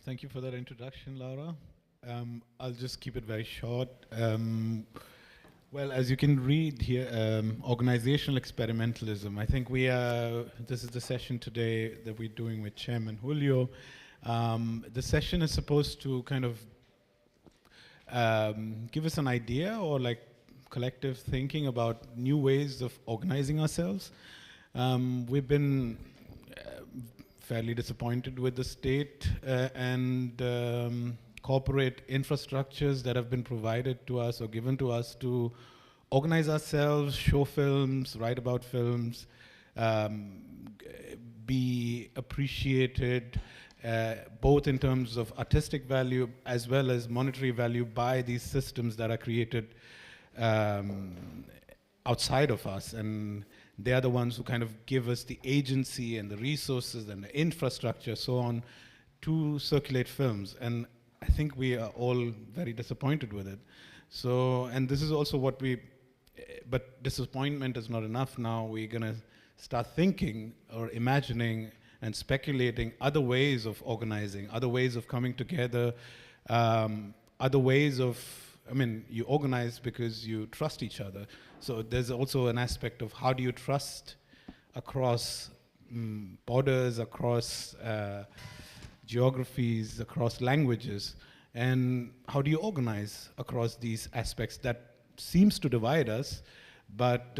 Thank you for that introduction, Laura. I'll just keep it very short. Well, as you can read here, organizational experimentalism. I think this is the session today that we're doing with Chairman Julio. The session is supposed to kind of give us an idea or like collective thinking about new ways of organizing ourselves. We've been fairly disappointed with the state and corporate infrastructures that have been provided to us or given to us to organize ourselves, show films, write about films, be appreciated both in terms of artistic value as well as monetary value by these systems that are created outside of us. And they are the ones who kind of give us the agency and the resources and the infrastructure, so on, to circulate films. And I think we are all very disappointed with it. So, and this is also what but disappointment is not enough now. We're gonna start thinking or imagining and speculating other ways of organizing, other ways of coming together, other ways of, I mean, you organize because you trust each other. So there's also an aspect of how do you trust across borders, across geographies, across languages, and how do you organize across these aspects that seems to divide us, but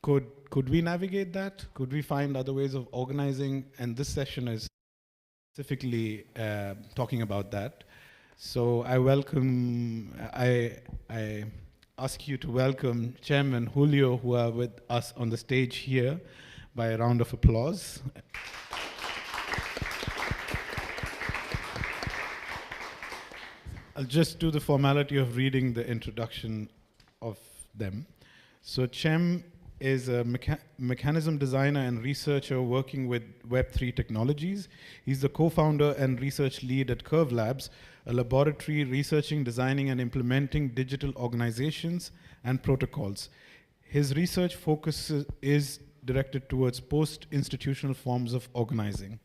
could we navigate that? Could we find other ways of organizing? And this session is specifically talking about that. So I ask you to welcome Chairman Julio, who are with us on the stage here, by a round of applause. I'll just do the formality of reading the introduction of them. So Chem is a mechanism designer and researcher working with Web3 technologies. He's the co-founder and research lead at Curve Labs, a laboratory researching, designing, and implementing digital organizations and protocols. His research focus is directed towards post-institutional forms of organizing.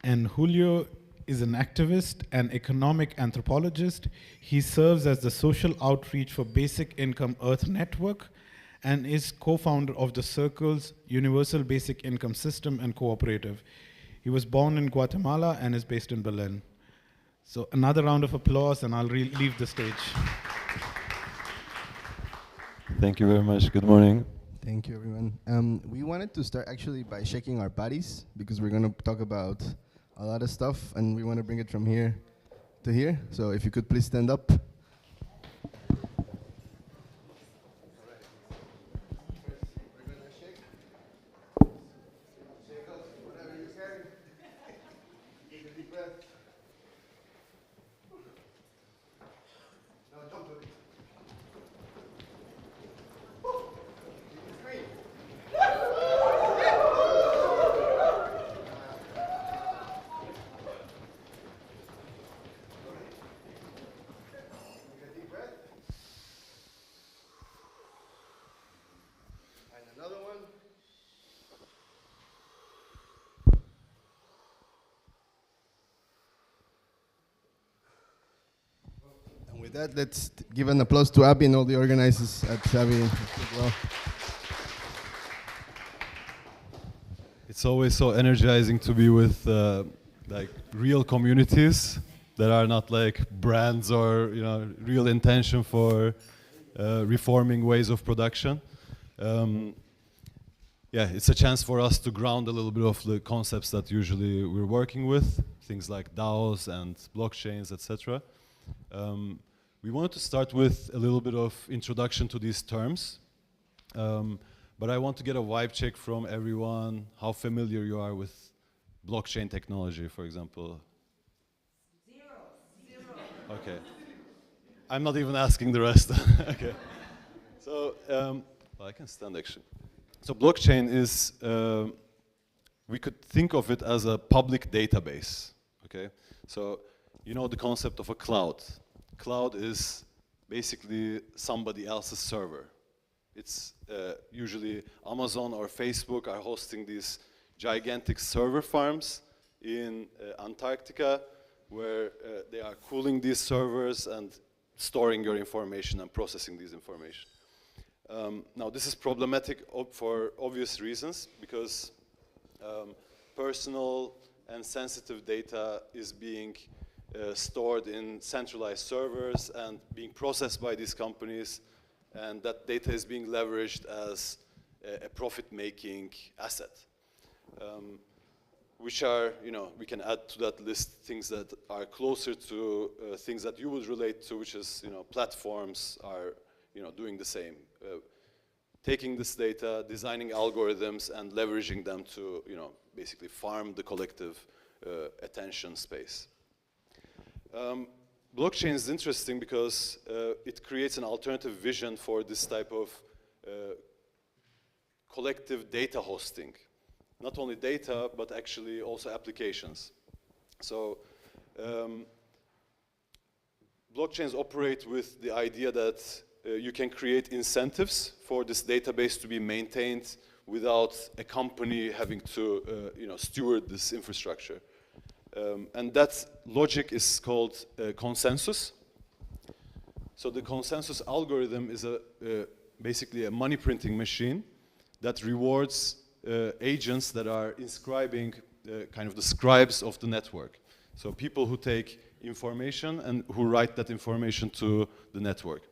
And Julio is an activist and economic anthropologist. He serves as the social outreach for Basic Income Earth Network and is co-founder of the Circle's Universal Basic Income System and Cooperative. He was born in Guatemala and is based in Berlin. So another round of applause and I'll leave the stage. Thank you very much. Good morning. Thank you, everyone. We wanted to start actually by shaking our bodies because we're going to talk about a lot of stuff and we want to bring it from here to here. So if you could please stand up. With that, let's give an applause to Abby and all the organizers at Abby as well. It's always so energizing to be with like real communities that are not like brands or real intention for reforming ways of production. Yeah, it's a chance for us to ground a little bit of the concepts that usually we're working with, things like DAOs and blockchains, etc. We wanted to start with a little bit of introduction to these terms, but I want to get a vibe check from everyone, how familiar you are with blockchain technology, for example. Zero. Okay. I'm not even asking the rest. Okay. So, well, I can stand actually. So blockchain is, we could think of it as a public database, okay? So, you know the concept of a cloud. Cloud is basically somebody else's server. It's usually Amazon or Facebook are hosting these gigantic server farms in Antarctica, where they are cooling these servers and storing your information and processing this information. Now, this is problematic for obvious reasons, because personal and sensitive data is being stored in centralized servers and being processed by these companies, and that data is being leveraged as a profit-making asset. Which are, we can add to that list things that are closer to things that you would relate to, which is, platforms are, doing the same. Taking this data, designing algorithms, and leveraging them to, basically farm the collective attention space. Blockchain is interesting because it creates an alternative vision for this type of collective data hosting. Not only data, but actually also applications. So blockchains operate with the idea that you can create incentives for this database to be maintained without a company having to steward this infrastructure. And that logic is called consensus. So the consensus algorithm is basically a money printing machine that rewards agents that are inscribing kind of the scribes of the network. So people who take information and who write that information to the network.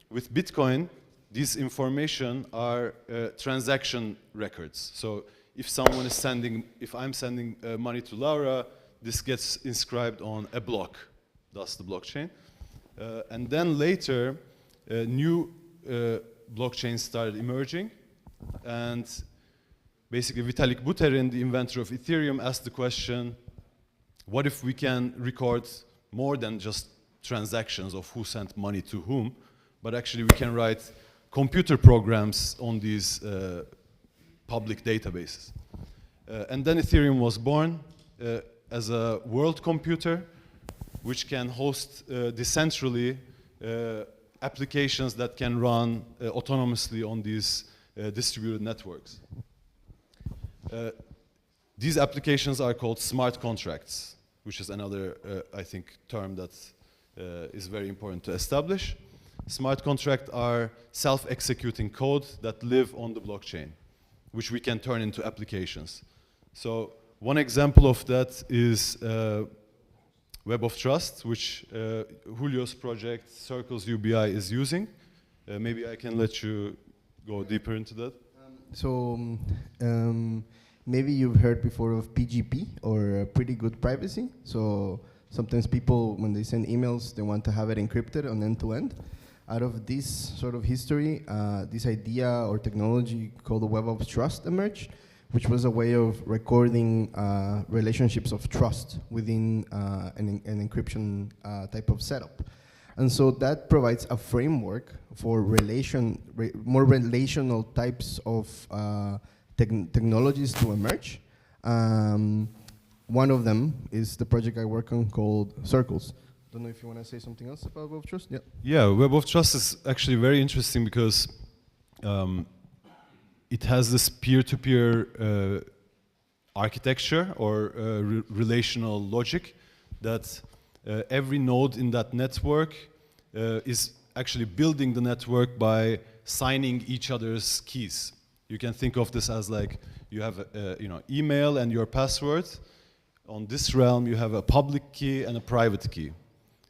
With Bitcoin, these information are transaction records. So if someone is if I'm sending money to Laura, this gets inscribed on a block, thus the blockchain. And then later, new blockchains started emerging. And basically, Vitalik Buterin, the inventor of Ethereum, asked the question, what if we can record more than just transactions of who sent money to whom, but actually we can write computer programs on these public databases. And then Ethereum was born as a world computer, which can host decentrally applications that can run autonomously on these distributed networks. These applications are called smart contracts, which is another, I think, term that is very important to establish. Smart contracts are self-executing code that live on the blockchain, which we can turn into applications. So one example of that is Web of Trust, which Julio's project, Circles UBI, is using. Maybe I can let you go deeper into that. Maybe you've heard before of PGP, or pretty good privacy. So sometimes people, when they send emails, they want to have it encrypted on end-to-end. Out of this sort of history, this idea or technology called the Web of Trust emerged, which was a way of recording relationships of trust within an encryption type of setup. And so that provides a framework for more relational types of technologies to emerge. One of them is the project I work on called Circles. Don't know if you want to say something else about Web of Trust? Yeah. Yeah, Web of Trust is actually very interesting because it has this peer-to-peer architecture or relational logic that every node in that network is actually building the network by signing each other's keys. You can think of this as like you have email and your password. On this realm, you have a public key and a private key.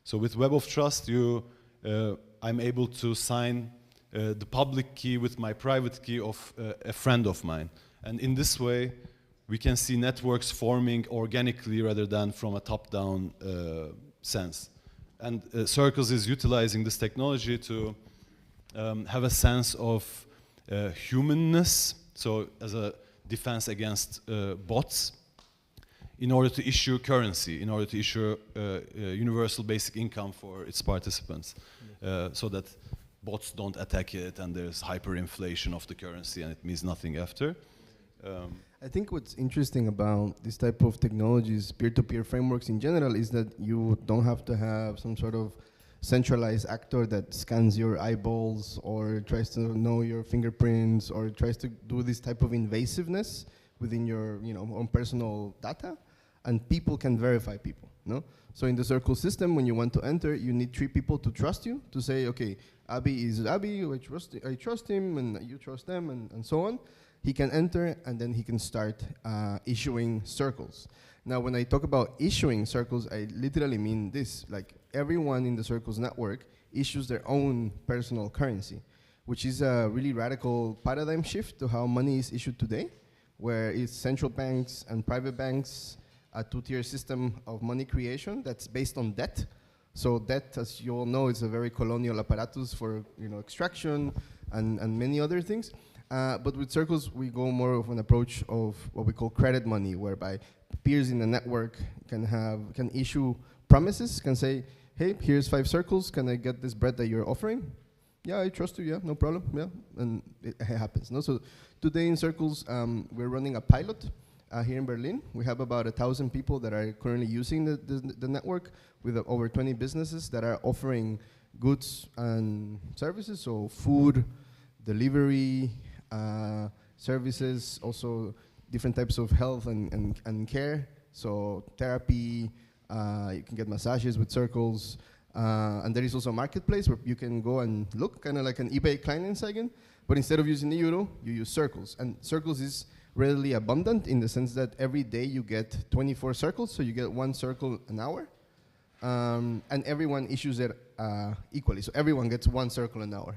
So with Web of Trust, I'm able to sign the public key with my private key of a friend of mine. And in this way, we can see networks forming organically rather than from a top-down sense. And Circles is utilizing this technology to have a sense of humanness, so as a defense against bots, in order to issue currency, in order to issue universal basic income for its participants, so that bots don't attack it and there's hyperinflation of the currency and it means nothing after. I think what's interesting about this type of technologies, peer-to-peer frameworks in general, is that you don't have to have some sort of centralized actor that scans your eyeballs or tries to know your fingerprints or tries to do this type of invasiveness within your own personal data, and people can verify people. No? So in the circle system, when you want to enter, you need 3 people to trust you, to say, okay, Abi is Abi, I trust him, and you trust them, and so on. He can enter, and then he can start issuing circles. Now, when I talk about issuing circles, I literally mean this. Like, everyone in the circles network issues their own personal currency, which is a really radical paradigm shift to how money is issued today, where it's central banks and private banks, a 2-tier system of money creation that's based on debt. So debt, as you all know, is a very colonial apparatus for extraction and many other things. But with circles, we go more of an approach of what we call credit money, whereby peers in the network can issue promises, can say, hey, here's 5 circles, can I get this bread that you're offering? Yeah, I trust you, yeah, no problem, yeah, and it happens. No? So today in circles, we're running a pilot here in Berlin. We have about 1,000 people that are currently using the network, with over 20 businesses that are offering goods and services, so food, delivery, services, also different types of health and care, so therapy, you can get massages with circles, and there is also a marketplace where you can go and look, kind of like an eBay Kleinanzeigen, but instead of using the euro, you use circles, and circles is readily abundant in the sense that every day you get 24 circles, so you get 1 circle an hour, and everyone issues it equally, so everyone gets 1 circle an hour.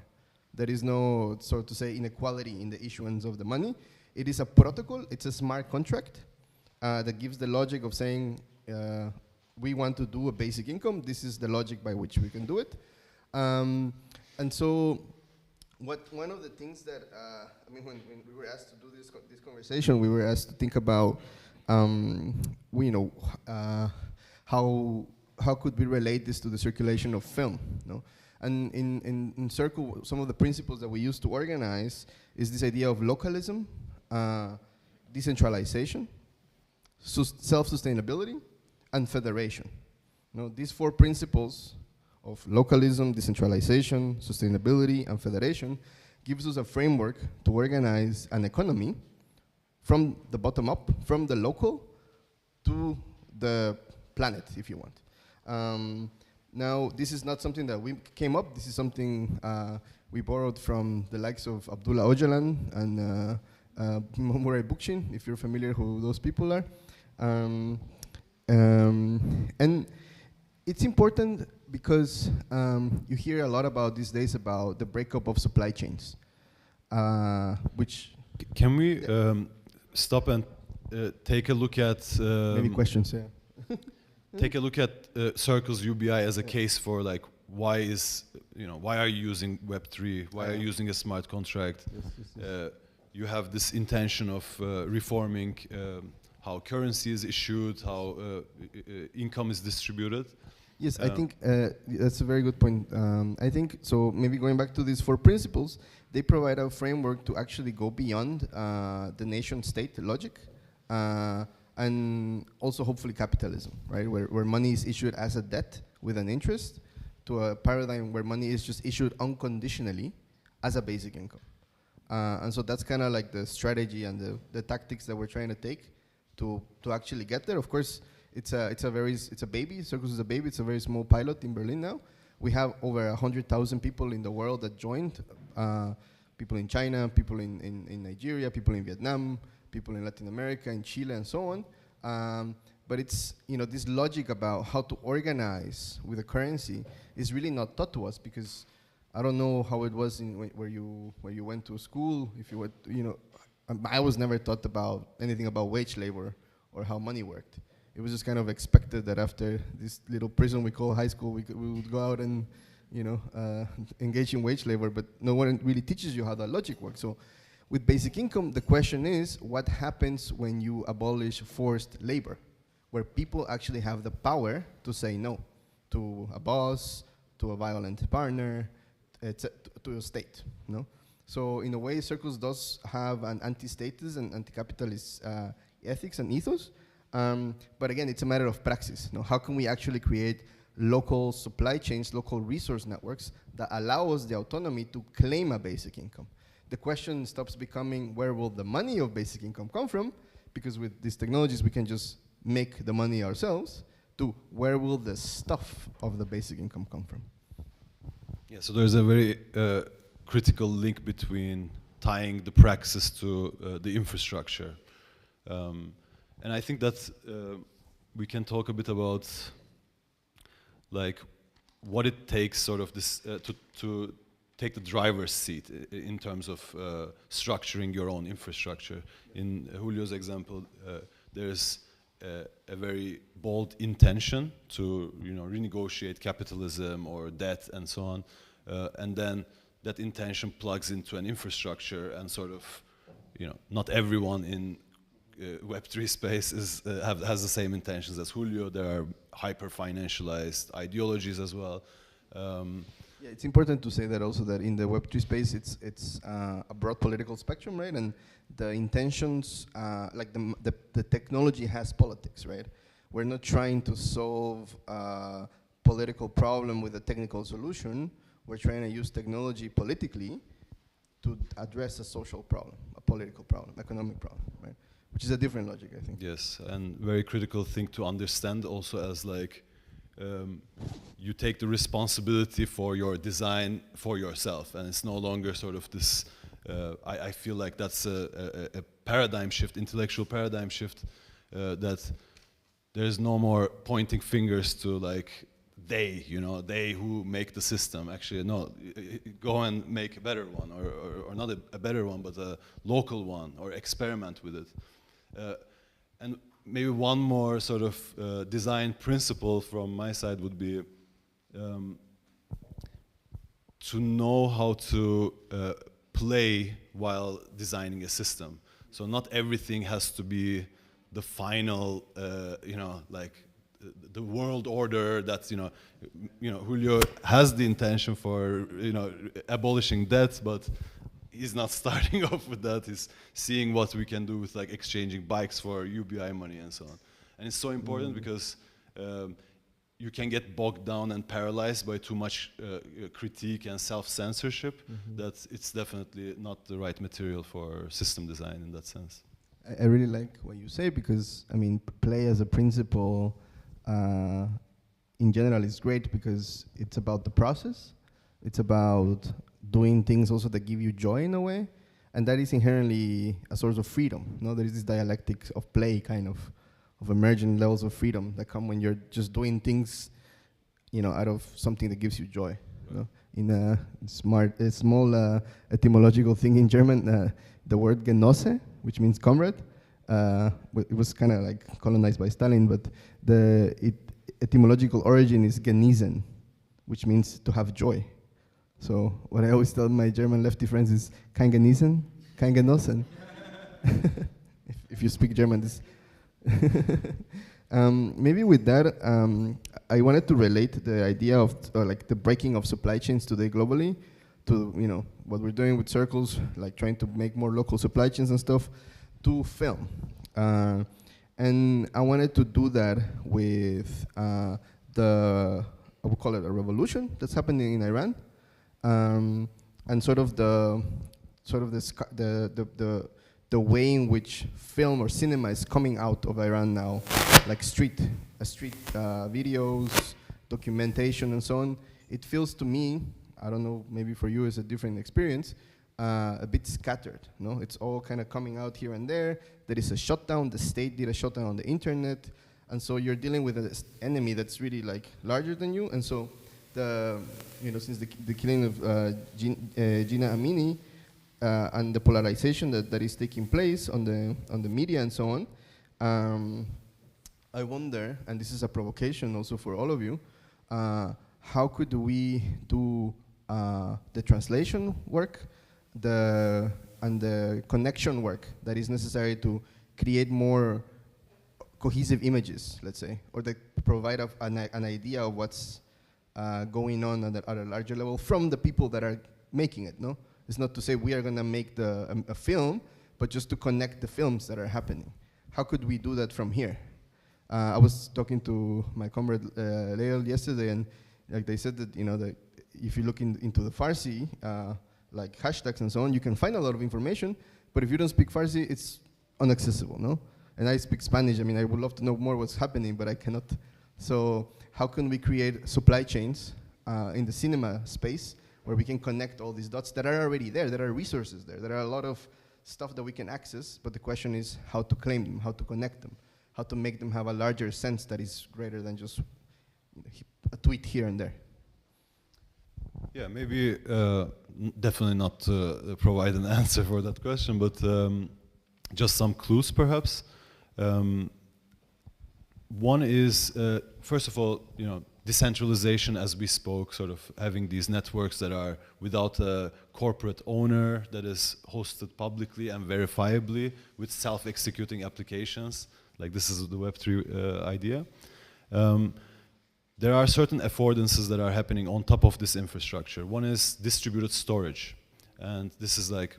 There is no, so to say, inequality in the issuance of the money. It is a protocol, it's a smart contract that gives the logic of saying, we want to do a basic income, this is the logic by which we can do it. And so, one of the things that, when we were asked to do this conversation, we were asked to think about, how could we relate this to the circulation of film, no? And in Circle, some of the principles that we use to organize is this idea of localism, decentralization, self-sustainability, and federation. These 4 principles of localism, decentralization, sustainability, and federation gives us a framework to organize an economy from the bottom up, from the local to the planet, if you want. Now, this is not something that we came up. This is something we borrowed from the likes of Abdullah Öcalan and Muray Bookchin, if you're familiar who those people are. And it's important because you hear a lot about these days about the breakup of supply chains, which... Can we stop and take a look at... maybe questions, yeah. Take a look at Circles UBI as a case for like why are you using Web3? Why are you using a smart contract? Yes. You have this intention of reforming how currency is issued, how income is distributed. Yes, I think that's a very good point. I think so. Maybe going back to these 4 principles, they provide a framework to actually go beyond the nation-state logic. And also hopefully capitalism, right? Where money is issued as a debt with an interest, to a paradigm where money is just issued unconditionally as a basic income. And so that's kind of like the strategy and the tactics that we're trying to take to actually get there. Of course, it's a baby. Circles is a baby. It's a very small pilot in Berlin now. We have over 100,000 people in the world that joined. People in China, people in Nigeria, people in Vietnam, people in Latin America, in Chile, and so on. But it's, this logic about how to organize with a currency is really not taught to us, because I don't know how it was where you went to school. If you went, I was never taught about anything about wage labor or how money worked. It was just kind of expected that after this little prison we call high school, we would go out and engage in wage labor, but no one really teaches you how that logic works. So with basic income, the question is, what happens when you abolish forced labor, where people actually have the power to say no to a boss, to a violent partner, to a state, no? So in a way, Circles does have an anti-status and anti-capitalist ethics and ethos, but again, it's a matter of praxis. How can we actually create local supply chains, local resource networks that allow us the autonomy to claim a basic income. The question stops becoming where will the money of basic income come from, because with these technologies we can just make the money ourselves, to where will the stuff of the basic income come from. Yeah, so there's a very critical link between tying the praxis to the infrastructure. And I think that we can talk a bit about like what it takes sort of this to take the driver's seat in terms of structuring your own infrastructure. In Julio's example, there's a very bold intention to renegotiate capitalism or debt and so on, and then that intention plugs into an infrastructure, and sort of not everyone in Web3 space has the same intentions as Julio. There are hyper financialized ideologies as well. Yeah, it's important to say that also, that in the Web3 space, it's a broad political spectrum, right? And the intentions, like the technology has politics, right? We're not trying to solve a political problem with a technical solution. We're trying to use technology politically to address a social problem, a political problem, economic problem, right? Which is a different logic, I think. Yes, and very critical thing to understand also, as like you take the responsibility for your design for yourself, and it's no longer sort of this. I feel like that's a paradigm shift, intellectual paradigm shift, that there's no more pointing fingers to like they who make the system. Actually, no, go and make a better one, or not a better one, but a local one, or experiment with it. And maybe one more sort of design principle from my side would be to know how to play while designing a system. So not everything has to be the final, like the world order that Julio has the intention for abolishing debt, but he's not starting off with that. He's seeing what we can do with like exchanging bikes for UBI money and so on. And it's so important because you can get bogged down and paralyzed by too much critique and self-censorship, that it's definitely not the right material for system design in that sense. I really like what you say, because I mean, play as a principle in general is great, because it's about the process. It's about doing things also that give you joy in a way, and that is inherently a source of freedom. There is this dialectic of play, kind of emergent levels of freedom that come when you're just doing things, out of something that gives you joy. In a small etymological thing in German, the word Genosse, which means comrade, it was kind of like colonized by Stalin, but the etymological origin is genießen, which means to have joy. So what I always tell my German lefty friends is kein genießen, kein genossen. if you speak German, this. Maybe with that, I wanted to relate the idea of like the breaking of supply chains today globally to what we're doing with circles, like trying to make more local supply chains and stuff, to film. And I wanted to do that with I would call it a revolution that's happening in Iran. And sort of the way in which film or cinema is coming out of Iran now, like street videos, documentation, and so on. It feels to me, I don't know, maybe for you it's a different experience, a bit scattered. It's all kind of coming out here and there. There is a shutdown. The state did a shutdown on the internet, and so you're dealing with an enemy that's really like larger than you, and so. Since the killing of Gina Amini and the polarization that is taking place on the media and so on, I wonder, and this is a provocation also for all of you, how could we do the translation work, and the connection work that is necessary to create more cohesive images, let's say, or that provide an idea of what's going on at a larger level from the people that are making it. It's not to say we are going to make a film, but just to connect the films that are happening. How could we do that from here? I was talking to my comrade Leo yesterday, and like they said that that if you look into the Farsi, like hashtags and so on, you can find a lot of information. But if you don't speak Farsi, it's inaccessible, no? And I speak Spanish. I mean, I would love to know more what's happening, but I cannot. So how can we create supply chains in the cinema space where we can connect all these dots that are already there? There are resources there. There are a lot of stuff that we can access, but the question is how to claim them, how to connect them, how to make them have a larger sense that is greater than just a tweet here and there. Yeah, maybe definitely not to provide an answer for that question, but just some clues perhaps. One is, first of all, decentralization, as we spoke, sort of having these networks that are without a corporate owner, that is hosted publicly and verifiably with self-executing applications. Like this is the Web3 idea. There are certain affordances that are happening on top of this infrastructure. One is distributed storage. And this is like,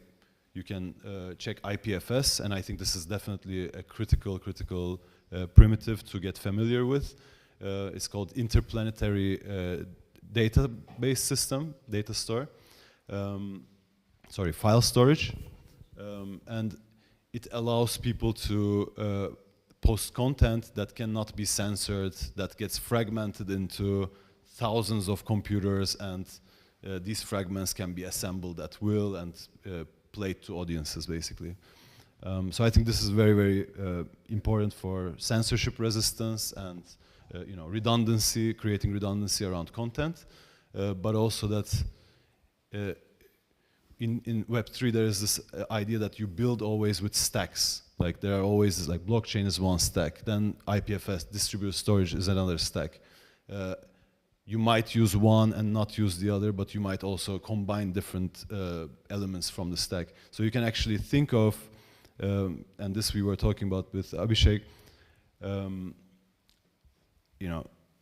you can check IPFS, and I think this is definitely a critical primitive to get familiar with. It's called Interplanetary Database System, data store. File storage. And it allows people to post content that cannot be censored, that gets fragmented into thousands of computers, and these fragments can be assembled at will and played to audiences, basically. So I think this is very, very important for censorship resistance and redundancy, creating redundancy around content, but also that in Web3 there is this idea that you build always with stacks. Like there are always, like blockchain is one stack, then IPFS, distributed storage, is another stack. You might use one and not use the other, but you might also combine different elements from the stack. So you can actually think of, and this we were talking about with Abhishek, a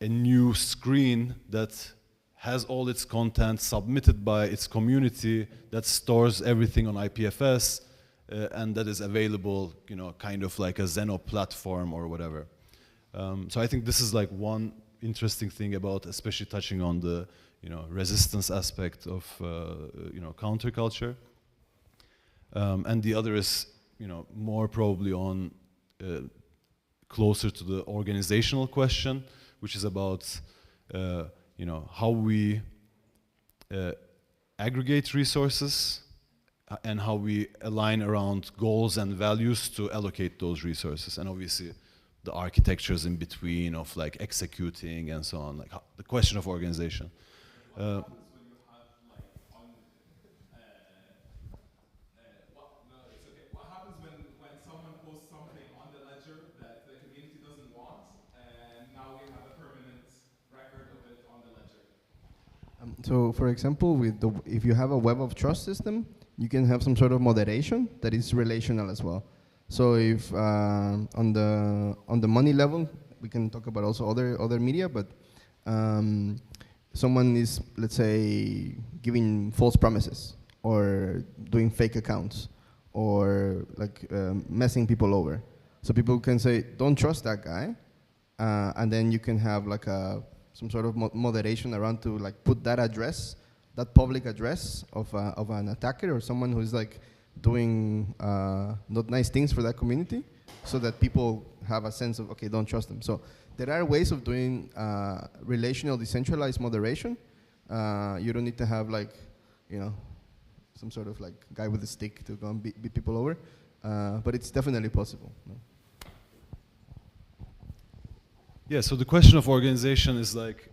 new screen that has all its content submitted by its community, that stores everything on IPFS, and that is available, kind of like a Zeno platform or whatever. So I think this is like one interesting thing about, especially touching on the, resistance aspect of, counterculture. And the other is, more probably on closer to the organizational question, which is about, how we aggregate resources and how we align around goals and values to allocate those resources. And obviously, the architectures in between of like executing and so on, like the question of organization. What happens when someone posts something on the ledger that the community doesn't want, and now we have a permanent record of it on the ledger? So, for example, if you have a web of trust system, you can have some sort of moderation that is relational as well. So if on the money level, we can talk about also other media, but someone is, let's say, giving false promises or doing fake accounts or like messing people over. So people can say, don't trust that guy, and then you can have like some sort of moderation around to like put that address, that public address of an attacker or someone who is like doing not nice things for that community, so that people have a sense of, okay, don't trust them. So there are ways of doing relational decentralized moderation. You don't need to have like, some sort of like guy with a stick to go and beat people over, but it's definitely possible. No? Yeah, so the question of organization is like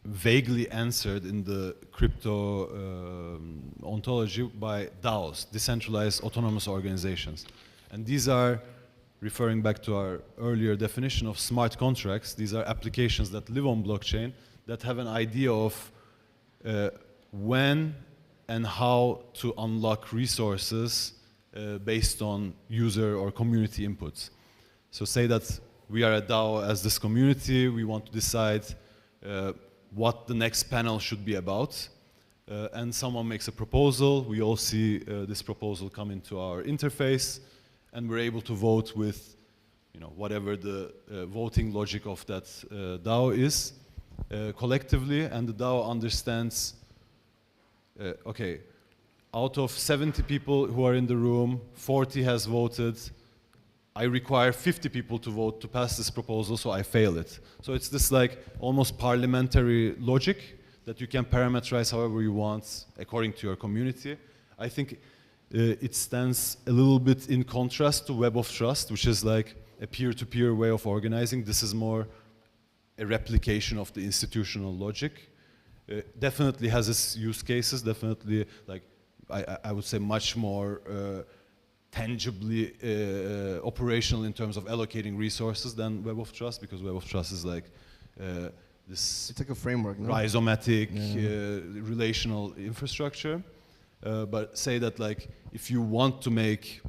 vaguely answered in the crypto ontology by DAOs, decentralized autonomous organizations. And these are, referring back to our earlier definition of smart contracts, these are applications that live on blockchain that have an idea of when and how to unlock resources based on user or community inputs. So say that we are a DAO as this community, we want to decide what the next panel should be about, and someone makes a proposal, we all see this proposal come into our interface, and we're able to vote with you know, whatever the voting logic of that DAO is, collectively, and the DAO understands, okay, out of 70 people who are in the room, 40 has voted. I require 50 people to vote to pass this proposal, so I fail it. So it's this like almost parliamentary logic that you can parameterize however you want according to your community. I think it stands a little bit in contrast to Web of Trust, which is like a peer-to-peer way of organizing. This is more a replication of the institutional logic. Definitely has its use cases, definitely like I would say much more tangibly operational in terms of allocating resources than Web of Trust, because Web of Trust is like this. It's like a framework, no? Rhizomatic, relational infrastructure. But say that like if you want to make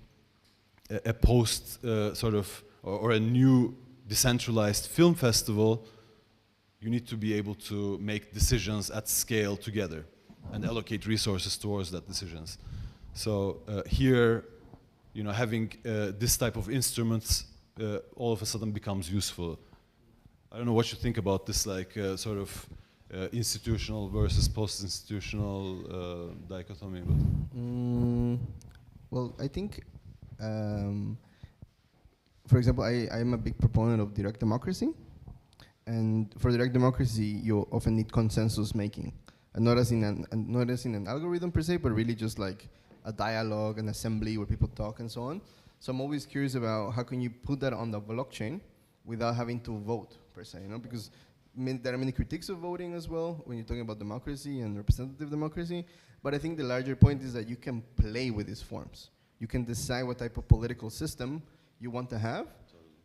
a post sort of or a new decentralized film festival, you need to be able to make decisions at scale together and allocate resources towards that decisions. So here, you know, having this type of instruments all of a sudden becomes useful. I don't know what you think about this, like sort of institutional versus post-institutional dichotomy. But well, I think, for example, I'm a big proponent of direct democracy. And for direct democracy, you often need consensus making. And not as in an algorithm per se, but really just like a dialogue, an assembly where people talk and so on. So I'm always curious about how can you put that on the blockchain without having to vote per se, you know? Because there are many critiques of voting as well when you're talking about democracy and representative democracy. But I think the larger point is that you can play with these forms. You can decide what type of political system you want to have,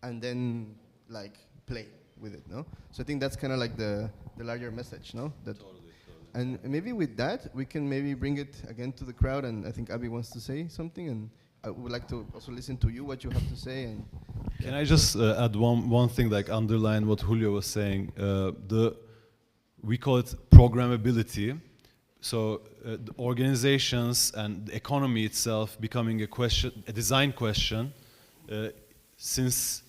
and then like play with it, no? So I think that's kind of like the larger message, no? That totally. And maybe with that, we can maybe bring it again to the crowd, and I think Abby wants to say something, and I would like to also listen to you, what you have to say. And can I just add one thing, like underline what Julio was saying? We call it programmability. So the organizations and the economy itself becoming a design question, since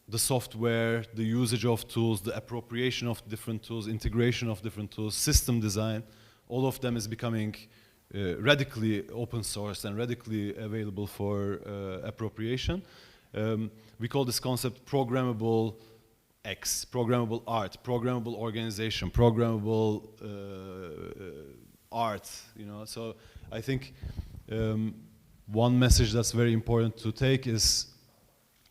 the software, the usage of tools, the appropriation of different tools, integration of different tools, system design, all of them is becoming radically open source and radically available for appropriation. We call this concept programmable X, programmable art, programmable organization, programmable art, you know. So I think one message that's very important to take is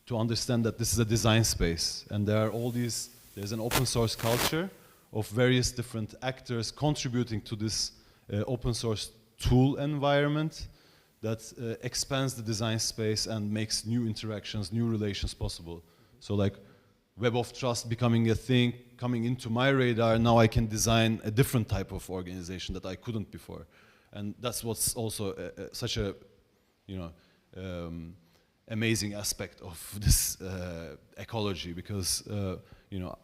to understand that this is a design space, and there are all these, there's an open source culture of various different actors contributing to this open source tool environment that expands the design space and makes new interactions, new relations possible. So like Web of Trust becoming a thing, coming into my radar, now I can design a different type of organization that I couldn't before. And that's what's also such a, you know, amazing aspect of this ecology, because you know,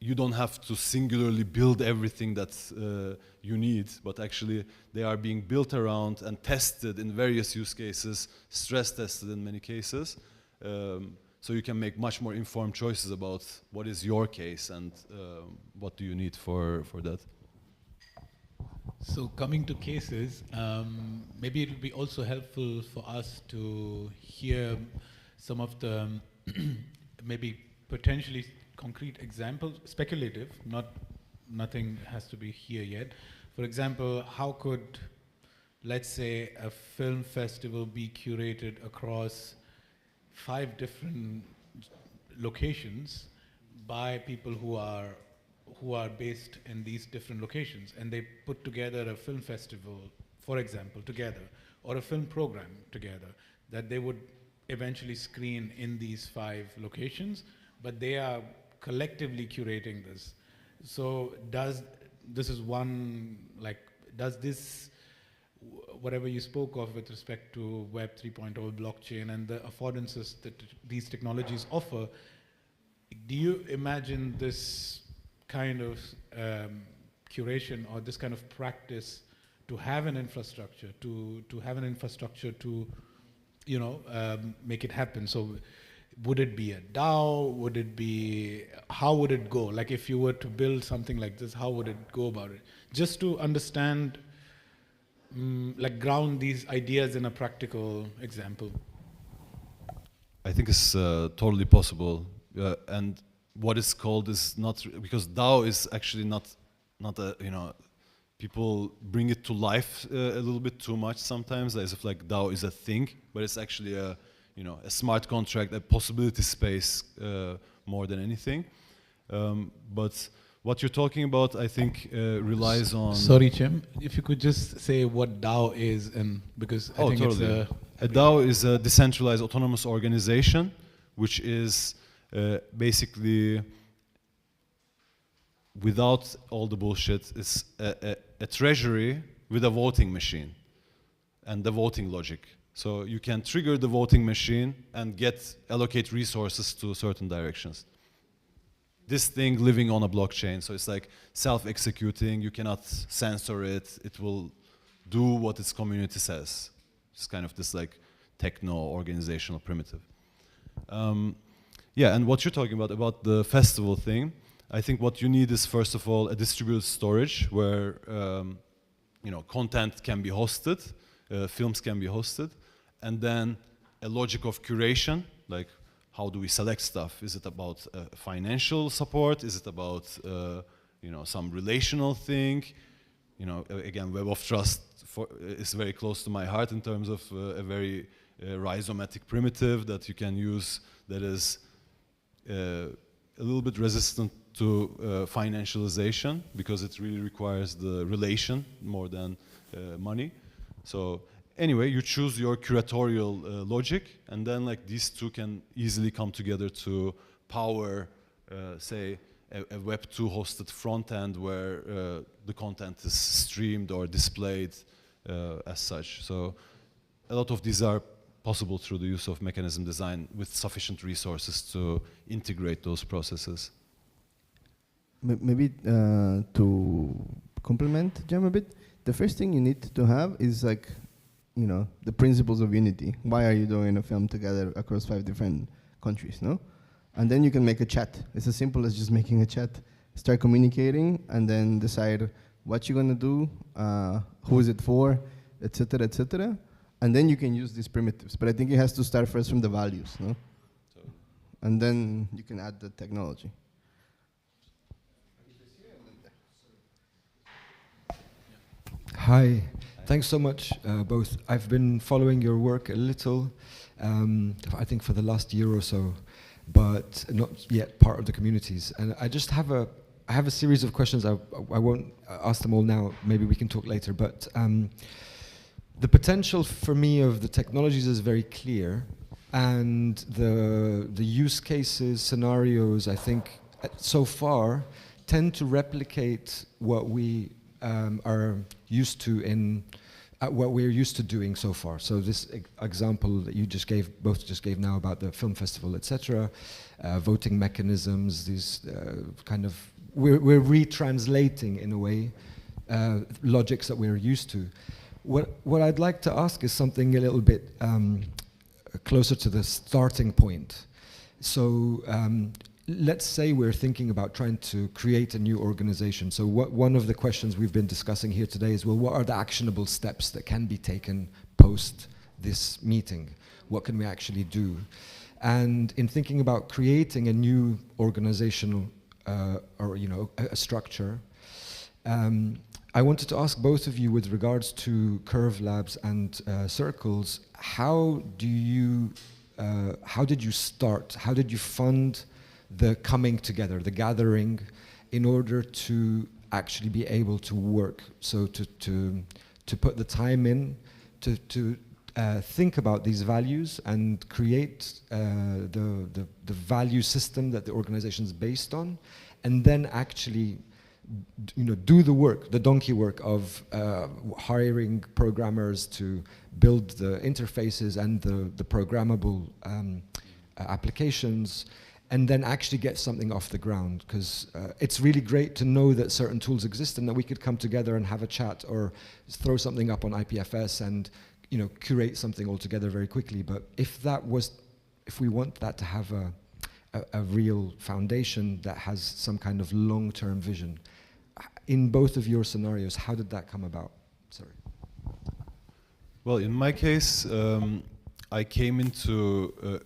you don't have to singularly build everything that you need, but actually they are being built around and tested in various use cases, stress tested in many cases, so you can make much more informed choices about what is your case and what do you need for that. So coming to cases, maybe it would be also helpful for us to hear some of the maybe potentially concrete examples, speculative, nothing has to be here yet. For example, how could, let's say, a film festival be curated across 5 different locations by people who are based in these different locations, and they put together a film festival, for example, together, or a film program together, that they would eventually screen in these 5 locations, but they are collectively curating this. So does this, whatever you spoke of with respect to Web 3.0 blockchain and the affordances that these technologies offer, do you imagine this kind of curation or this kind of practice to have an infrastructure, to have an infrastructure to, you know, make it happen? So would it be a DAO? Would it be, how would it go? Like if you were to build something like this, how would it go about it? Just to understand, like ground these ideas in a practical example. I think it's totally possible, and what is called is not, because DAO is actually not a, you know, people bring it to life a little bit too much sometimes, as if like DAO is a thing, but it's actually a, you know, a smart contract, a possibility space more than anything. But what you're talking about, I think, relies on. Sorry, Chim, if you could just say what DAO is, and because I think totally. it's a DAO is a decentralized autonomous organization, which is basically, without all the bullshit, it's a treasury with a voting machine and the voting logic. So you can trigger the voting machine and allocate resources to certain directions. This thing living on a blockchain, so it's like self-executing, you cannot censor it, it will do what its community says. It's kind of this like techno-organizational primitive. Yeah, and what you're talking about the festival thing, I think what you need is, first of all, a distributed storage where you know, content can be hosted, films can be hosted, and then a logic of curation, like how do we select stuff? Is it about financial support? Is it about you know, some relational thing? You know, again, Web of Trust is very close to my heart in terms of a very rhizomatic primitive that you can use that is a little bit resistant to financialization, because it really requires the relation more than money. So anyway, you choose your curatorial logic, and then like these two can easily come together to power, say, a Web2 hosted front end where the content is streamed or displayed as such. So a lot of these are possible through the use of mechanism design with sufficient resources to integrate those processes. Maybe to complement Jem a bit, the first thing you need to have is like, you know, the principles of unity. Why are you doing a film together across 5 different countries, no? And then you can make a chat. It's as simple as just making a chat. Start communicating and then decide what you're gonna do, who is it for, etc., etc. And then you can use these primitives. But I think it has to start first from the values, no? And then you can add the technology. Hi, thanks so much, both. I've been following your work a little, I think for the last year or so, but not yet part of the communities. And I just have a series of questions. I won't ask them all now. Maybe we can talk later. But the potential for me of the technologies is very clear, and the use cases, scenarios, I think so far tend to replicate what we are used to what we're used to doing so far. So this example that you both just gave now about the film festival, etc., voting mechanisms, these kind of, we're retranslating in a way logics that we're used to. What I'd like to ask is something a little bit closer to the starting point. So let's say we're thinking about trying to create a new organization. So one of the questions we've been discussing here today is, well, what are the actionable steps that can be taken post this meeting? What can we actually do? And in thinking about creating a new organizational or a structure, I wanted to ask both of you, with regards to Curve Labs and Circles, how did you start? How did you fund the coming together, the gathering, in order to actually be able to work? So to put the time in, to think about these values and create the value system that the organization is based on, and then actually do the work, the donkey work of hiring programmers to build the interfaces and the programmable applications, and then actually get something off the ground. Because it's really great to know that certain tools exist and that we could come together and have a chat or throw something up on IPFS and curate something all together very quickly. But if that was if we want that to have a real foundation that has some kind of long-term vision, in both of your scenarios, how did that come about? Sorry. Well, in my case, I came into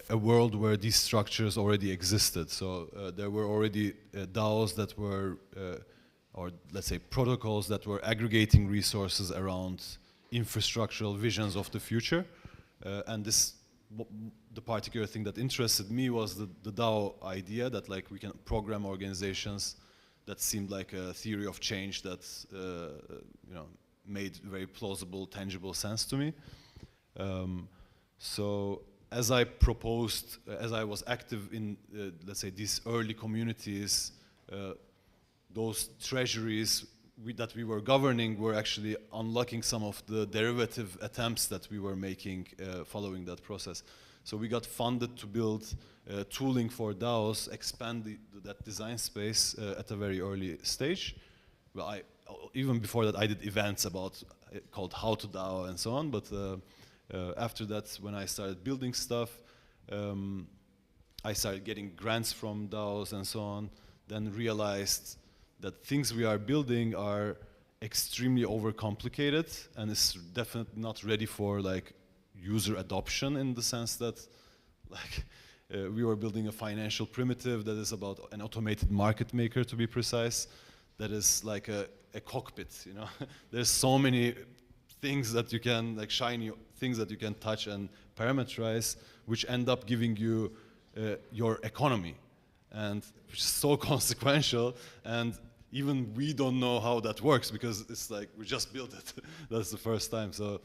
a world where these structures already existed. So there were already DAOs that were, or let's say protocols that were aggregating resources around infrastructural visions of the future. And the particular thing that interested me was the DAO idea that like we can program organizations that seemed like a theory of change that made very plausible, tangible sense to me. So as I proposed, as I was active in, let's say, these early communities, those treasuries that we were governing were actually unlocking some of the derivative attempts that we were making following that process. So we got funded to build tooling for DAOs, expand that design space at a very early stage. Well, even before that, I did events called How to DAO and so on, but after that, when I started building stuff, I started getting grants from DAOs and so on, then realized that things we are building are extremely overcomplicated and is definitely not ready for like user adoption, in the sense that like we were building a financial primitive that is about an automated market maker, to be precise, that is like a cockpit, you know. There's so many things that you can, like shiny things that you can touch and parameterize, which end up giving you your economy, and which is so consequential, and even we don't know how that works because it's like we just built it. That's the first time. So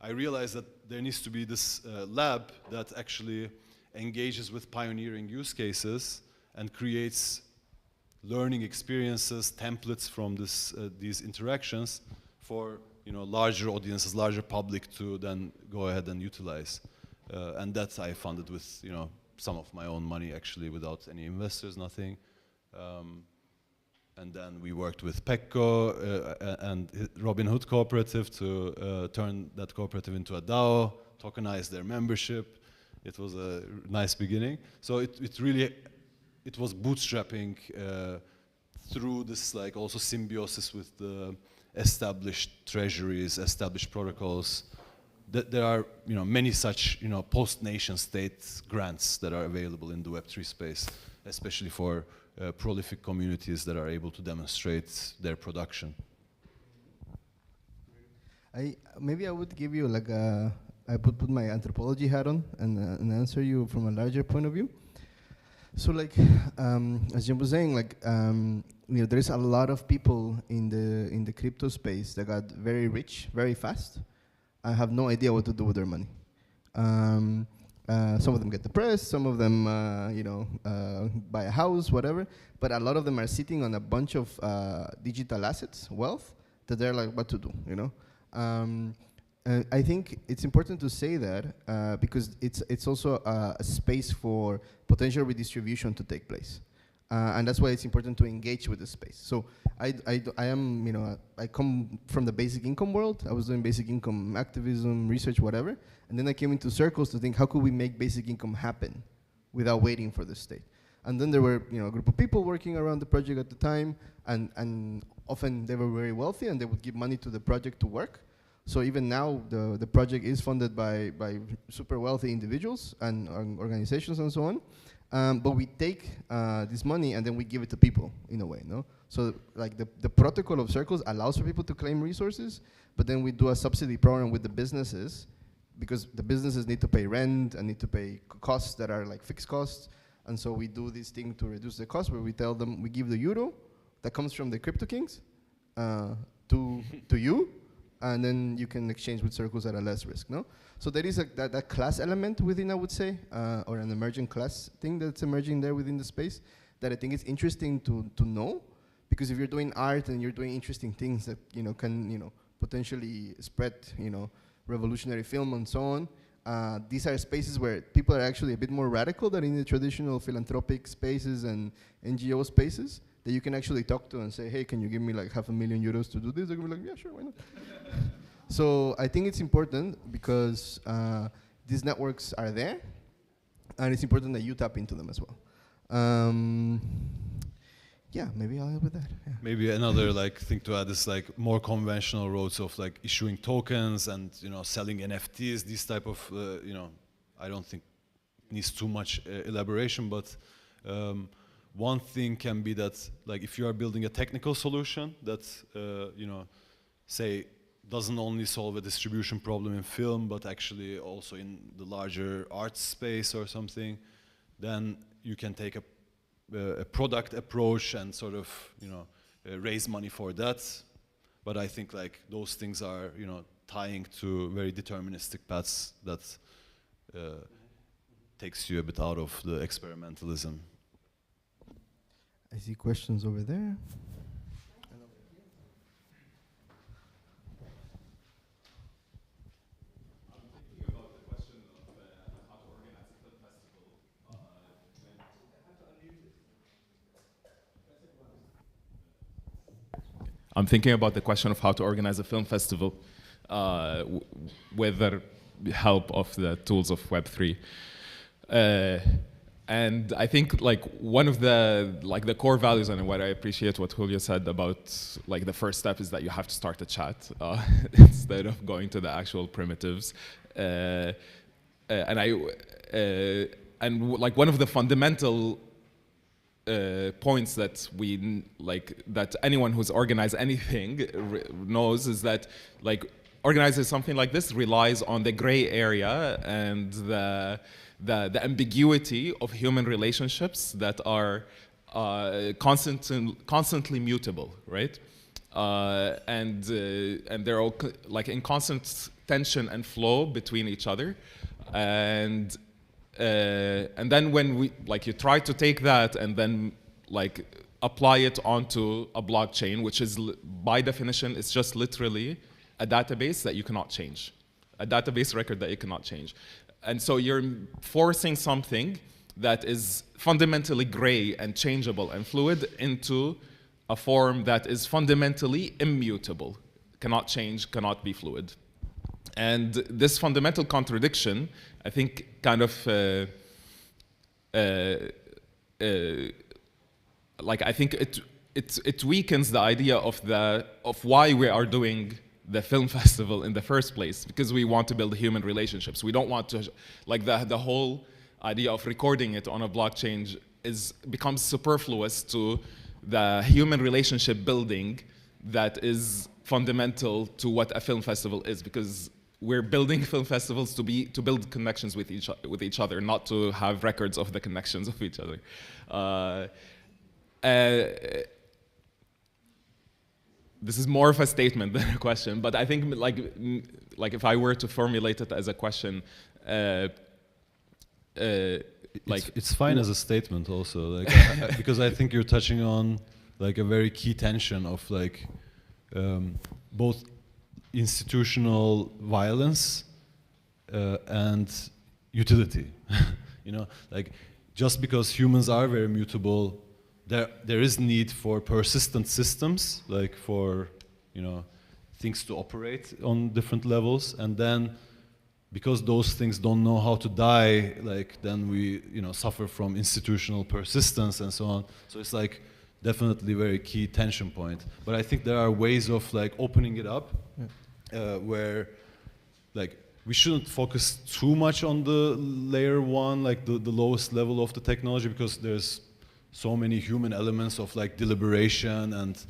I realized that there needs to be this lab that actually engages with pioneering use cases and creates learning experiences, templates from these interactions for larger audiences, larger public to then go ahead and utilize. And that I funded with some of my own money, actually, without any investors, nothing. And then we worked with Pekko and Robin Hood Cooperative to turn that cooperative into a DAO, tokenize their membership. It was a nice beginning. So it was bootstrapping through this like also symbiosis with the established treasuries, established protocols. There are many such post-nation state grants that are available in the Web3 space, especially for prolific communities that are able to demonstrate their production. Maybe I would give you like I would put my anthropology hat on and answer you from a larger point of view. So like as Jim was saying, like there is a lot of people in the crypto space that got very rich very fast. I have no idea what to do with their money. Some of them get depressed, some of them, buy a house, whatever. But a lot of them are sitting on a bunch of digital assets, wealth, that they're like, what to do, I think it's important to say that because it's also a space for potential redistribution to take place. And that's why it's important to engage with the space. So I am, I come from the basic income world. I was doing basic income activism, research, whatever. And then I came into circles to think, how could we make basic income happen without waiting for the state? And then there were, a group of people working around the project at the time, and often they were very wealthy, and they would give money to the project to work. So even now, the project is funded by super wealthy individuals and organizations and so on. But we take this money and then we give it to people in a way, no? So like the protocol of circles allows for people to claim resources, but then we do a subsidy program with the businesses, because the businesses need to pay rent and need to pay costs that are like fixed costs. And so we do this thing to reduce the cost, where we tell them, we give the euro that comes from the crypto kings to you, and then you can exchange with circles at a less risk, no? So there is that class element within, I would say, or an emerging class thing that's emerging there within the space that I think is interesting to know, because if you're doing art and you're doing interesting things that can potentially spread revolutionary film and so on, these are spaces where people are actually a bit more radical than in the traditional philanthropic spaces and NGO spaces that you can actually talk to and say, hey, can you give me like €500,000 to do this? They're gonna be like, yeah, sure, why not? So I think it's important because these networks are there, and it's important that you tap into them as well. Yeah, maybe I'll help with that. Yeah. Maybe another thing to add is more conventional roads of issuing tokens and selling NFTs. These type of I don't think needs too much elaboration, but one thing can be that if you are building a technical solution that say doesn't only solve a distribution problem in film, but actually also in the larger art space or something, then you can take a product approach and sort of raise money for that. But I think those things are tying to very deterministic paths that takes you a bit out of the experimentalism. I see questions over there. I'm thinking about the question of how to organize a film festival with the help of the tools of Web3. And I think one of the core values, and what I appreciate what Julio said about the first step is that you have to start a chat instead of going to the actual primitives. And one of the fundamental points that that anyone who's organized anything knows is that organizing something like this relies on the gray area and the ambiguity of human relationships that are constantly mutable, right? And they're all in constant tension and flow between each other, and then when you try to take that and then apply it onto a blockchain, which is by definition, it's just literally a database that you cannot change, a database record that you cannot change. And so you're forcing something that is fundamentally gray and changeable and fluid into a form that is fundamentally immutable, cannot change, cannot be fluid. And this fundamental contradiction, I think, kind of I think it weakens the idea of why we are doing the film festival in the first place, because we want to build human relationships. We don't want to the whole idea of recording it on a blockchain becomes superfluous to the human relationship building that is fundamental to what a film festival is, because we're building film festivals to build connections with each other, not to have records of the connections of each other. This is more of a statement than a question, but I think if I were to formulate it as a question, it's fine as a statement also, because I think you're touching on a very key tension of both institutional violence and utility. Just because humans are very mutable, there is need for persistent systems, for things to operate on different levels, and then because those things don't know how to die, then we suffer from institutional persistence and so on. So it's definitely very key tension point. But I think there are ways of opening it up, where we shouldn't focus too much on the layer one, the lowest level of the technology, because there's so many human elements of deliberation and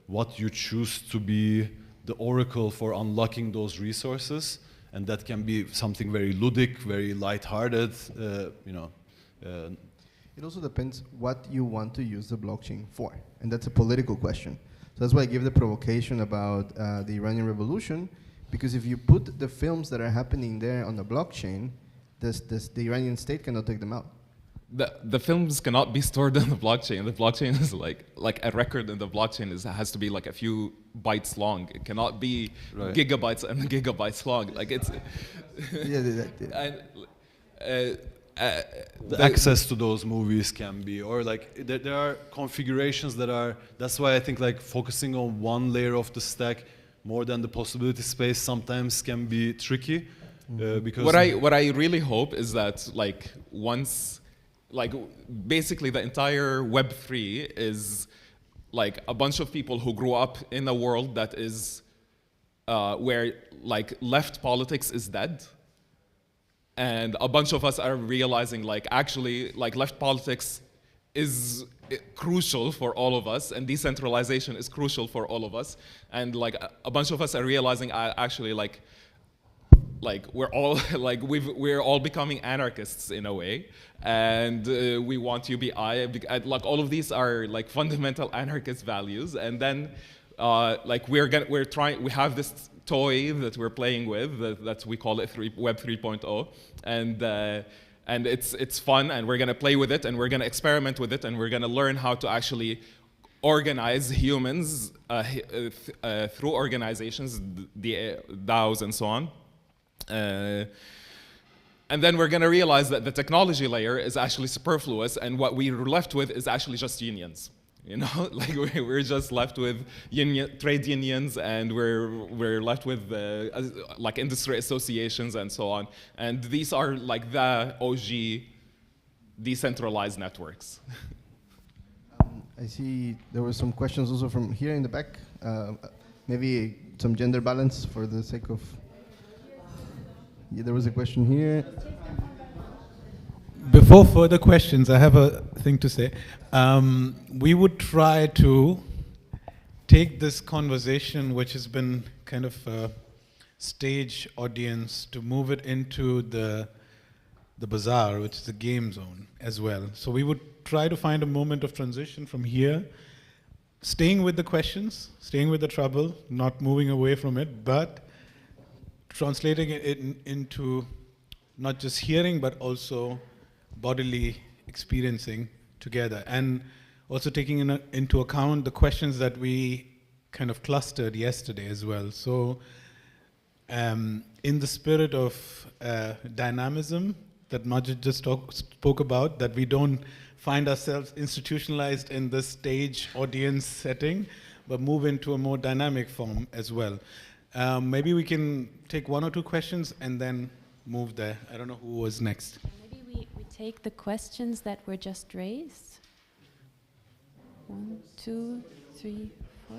what you choose to be the oracle for unlocking those resources, and that can be something very ludic, very lighthearted. It also depends what you want to use the blockchain for, and that's a political question. So that's why I give the provocation about the Iranian Revolution, because if you put the films that are happening there on the blockchain, the Iranian state cannot take them out. The films cannot be stored on the blockchain. The blockchain is like a record in the blockchain has to be a few bytes long. It cannot be gigabytes and gigabytes long. It's the access to those movies can be, or there are configurations that are. That's why I think focusing on one layer of the stack more than the possibility space sometimes can be tricky. Because what I really hope is that like once, like basically the entire Web3 is like a bunch of people who grew up in a world that is where like left politics is dead, and a bunch of us are realizing like actually like left politics is crucial for all of us, and decentralization is crucial for all of us, and like a bunch of us are realizing actually like we're all like we're all becoming anarchists in a way, and we want UBI. Like all of these are like fundamental anarchist values, and then like we have this toy that we're playing with that we call it Web 3.0, and it's fun, and we're gonna play with it, and we're gonna experiment with it, and we're gonna learn how to actually organize humans through organizations, the DAOs and so on. And then we're going to realize that the technology layer is actually superfluous, and what we're left with is actually just unions. You know, like we're just left with trade unions, and we're left with like industry associations and so on. And these are like the OG decentralized networks. I see there were some questions also from here in the back. Maybe some gender balance for the sake of. Yeah, there was a question here. Before further questions, I have a thing to say. We would try to take this conversation, which has been kind of a stage audience, to move it into the bazaar, which is the game zone as well. So we would try to find a moment of transition from here, staying with the questions, staying with the trouble, not moving away from it, but translating it into not just hearing, but also bodily experiencing together, and also taking into account the questions that we kind of clustered yesterday as well. So in the spirit of dynamism that Majid just spoke about, that we don't find ourselves institutionalized in this stage audience setting, but move into a more dynamic form as well. Maybe we can take one or two questions and then move there. I don't know who was next. Maybe we take the questions that were just raised. 1, 2, 3, 4.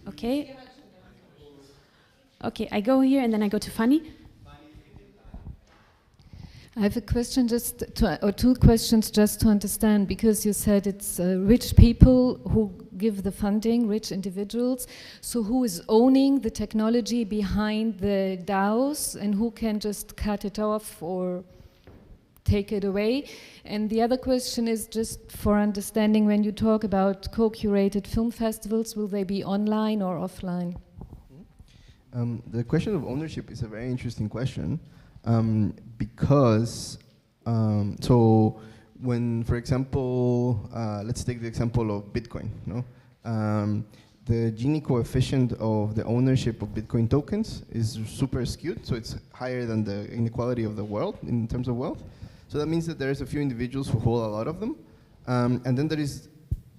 Okay. Okay, I go here and then I go to Fanny. I have a question or two questions just to understand, because you said it's rich people who give the funding, rich individuals. So who is owning the technology behind the DAOs, and who can just cut it off or take it away? And the other question is just for understanding, when you talk about co-curated film festivals, will they be online or offline? The question of ownership is a very interesting question. Because, so when, for example, let's take the example of Bitcoin, no? The Gini coefficient of the ownership of Bitcoin tokens is super skewed, so it's higher than the inequality of the world in terms of wealth. So that means that there's a few individuals who hold a lot of them, and then there is,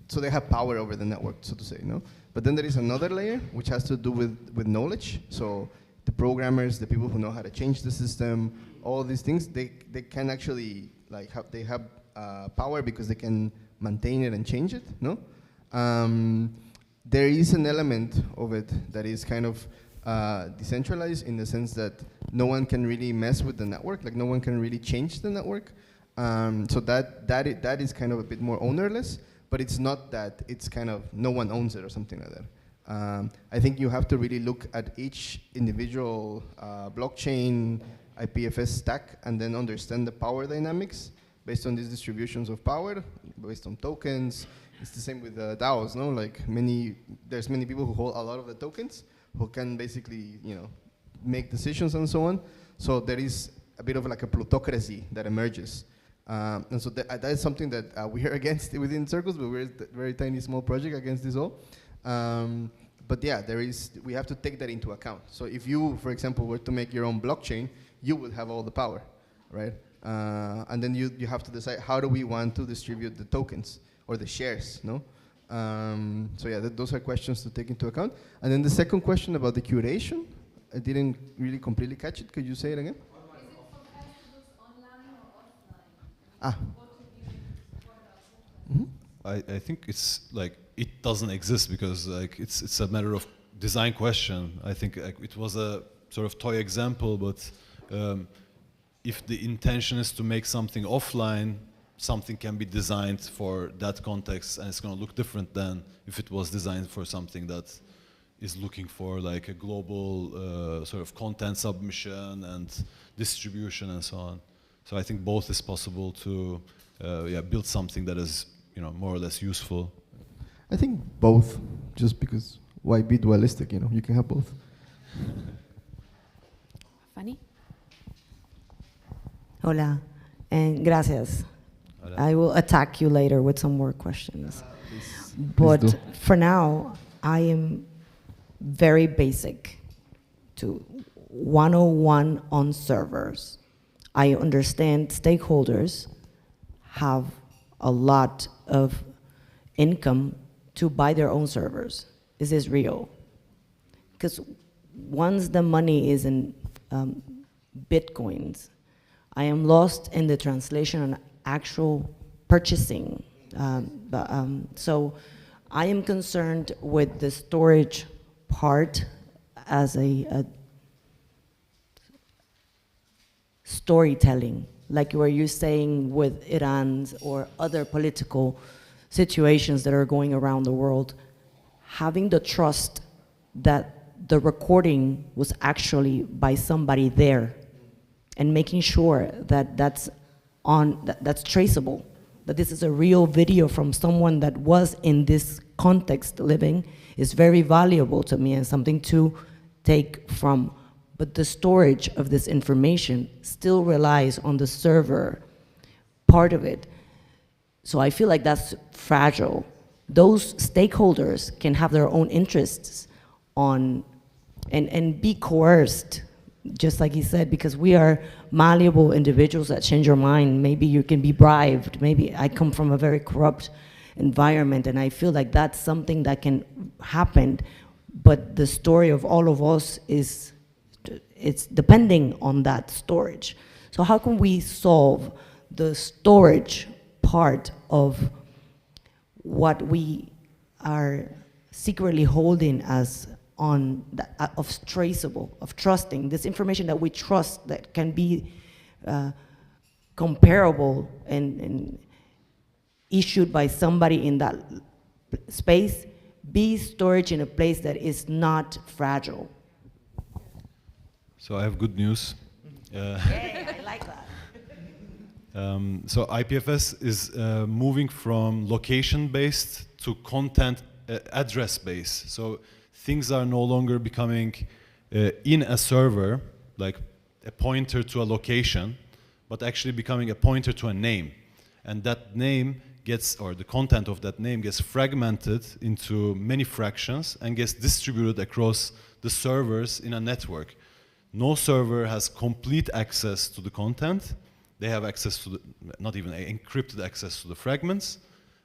so they have power over the network, so to say, no? But then there is another layer which has to do with knowledge. So the programmers, the people who know how to change the system, all these things, they can actually like have power because they can maintain it and change it, no? There is an element of it that is kind of decentralized in the sense that no one can really mess with the network, like no one can really change the network. So that is kind of a bit more ownerless, but it's not that it's kind of no one owns it or something like that. I think you have to really look at each individual blockchain IPFS stack and then understand the power dynamics based on these distributions of power, based on tokens. It's the same with the DAOs, no? Like there's many people who hold a lot of the tokens who can basically, make decisions and so on. So there is a bit of like a plutocracy that emerges. And so that is something that we are against within Circles, but we're a very tiny, small project against this all. But yeah, we have to take that into account. So if you, for example, were to make your own blockchain, you would have all the power, right? And then you have to decide, how do we want to distribute the tokens or the shares, no? So yeah, those are questions to take into account. And then the second question about the curation, I didn't really completely catch it. Could you say it again? Ah. Mm-hmm. I think it's like it doesn't exist because like it's a matter of design question. I think like, it was a sort of toy example, but if the intention is to make something offline, something can be designed for that context, and it's going to look different than if it was designed for something that is looking for like a global sort of content submission and distribution and so on. So I think both is possible to build something that is more or less useful. I think both, just because why be dualistic? You can have both. Fanny? Hola, and gracias. Hola. I will attack you later with some more questions. Please But do. for now, I am very basic to 101 on servers. I understand stakeholders have a lot of income to buy their own servers. Is this real? Because once the money is in Bitcoins, I am lost in the translation and actual purchasing. So I am concerned with the storage part as a storytelling, like where you're saying with Iran or other political situations that are going around the world, having the trust that the recording was actually by somebody there, and making sure that that's traceable, that this is a real video from someone that was in this context living, is very valuable to me and something to take from. But the storage of this information still relies on the server part of it. So I feel like that's fragile. Those stakeholders can have their own interests on and be coerced, just like he said, because we are malleable individuals that change your mind. Maybe you can be bribed. Maybe I come from a very corrupt environment, and I feel like that's something that can happen. But the story of all of us it's depending on that storage. So how can we solve the storage part of what we are secretly holding as on of traceable, of trusting this information that we trust that can be comparable and issued by somebody in that space, be storage in a place that is not fragile. So I have good news. Yeah, I like that. So IPFS is moving from location-based to content address-based. So things are no longer becoming in a server, like a pointer to a location, but actually becoming a pointer to a name. And that name gets, or the content of that name gets fragmented into many fractions and gets distributed across the servers in a network. No server has complete access to the content. They have access to the, not even encrypted access to the fragments.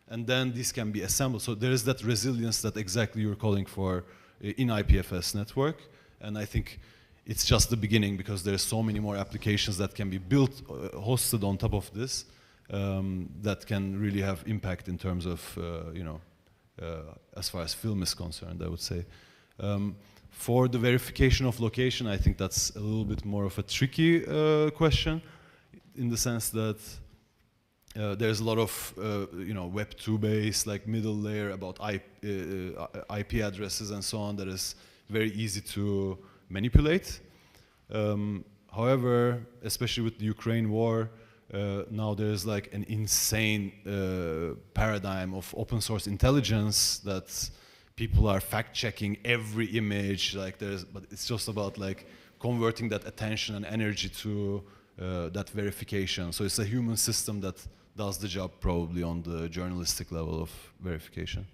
And then these can be assembled. So there is that resilience that exactly you're calling for in IPFS network. And I think it's just the beginning, because there's so many more applications that can be built, hosted on top of this, that can really have impact in terms of, as far as film is concerned, I would say. For the verification of location, I think that's a little bit more of a tricky question, in the sense that there's a lot of Web 2 based, like middle layer about IP addresses and so on, that is very easy to manipulate. However, especially with the Ukraine war, now there's like an insane paradigm of open source intelligence that people are fact checking every image. Like but it's just about like converting that attention and energy to that verification. So it's a human system that does the job, probably on the journalistic level of verification.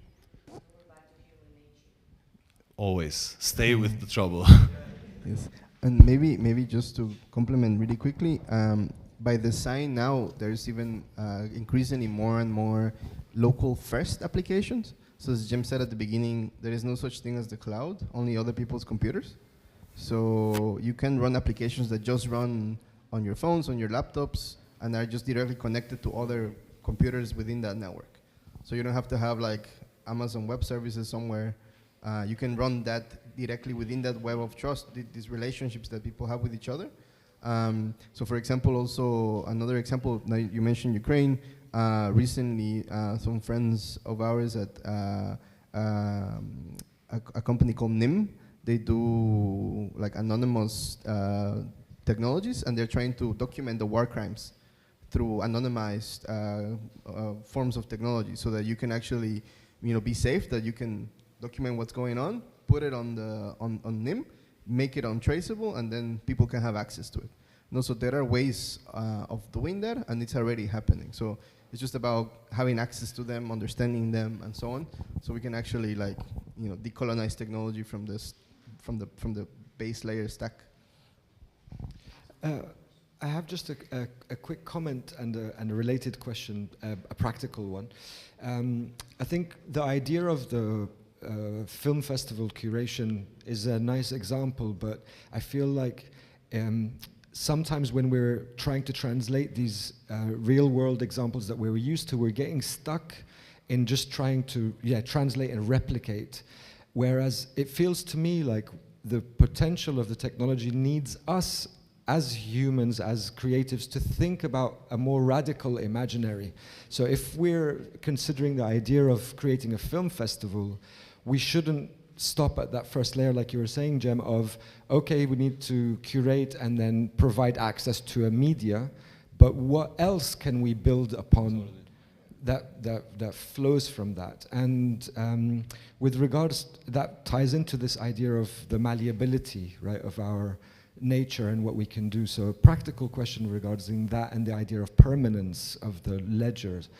Always stay with the trouble. Yes, and maybe just to complement really quickly, by design now there's even increasingly more and more local first applications. So as Jim said at the beginning, there is no such thing as the cloud, only other people's computers. So you can run applications that just run on your phones, on your laptops, and are just directly connected to other computers within that network. So you don't have to have like Amazon Web Services somewhere. You can run that directly within that web of trust, these relationships that people have with each other. So for example, also another example, now you mentioned Ukraine. Recently, some friends of ours at a company called NIM, they do like anonymous technologies, and they're trying to document the war crimes through anonymized forms of technology, so that you can actually, be safe, that you can document what's going on, put it on NIM, make it untraceable, and then people can have access to it. So there are ways of doing that, and it's already happening. So it's just about having access to them, understanding them, and so on. So we can actually decolonize technology from the base layer stack. I have just a quick comment and a related question, a practical one. I think the idea of the film festival curation is a nice example, but I feel like sometimes when we're trying to translate these real-world examples that we're used to, we're getting stuck in just trying to translate and replicate, whereas it feels to me like the potential of the technology needs us as humans, as creatives, to think about a more radical imaginary. So if we're considering the idea of creating a film festival, we shouldn't stop at that first layer, like you were saying, Jem, of, okay, we need to curate and then provide access to a media, but what else can we build upon that flows from that? And with regards, that ties into this idea of the malleability, right, of our nature and what we can do. So a practical question regarding that and the idea of permanence of the ledgers.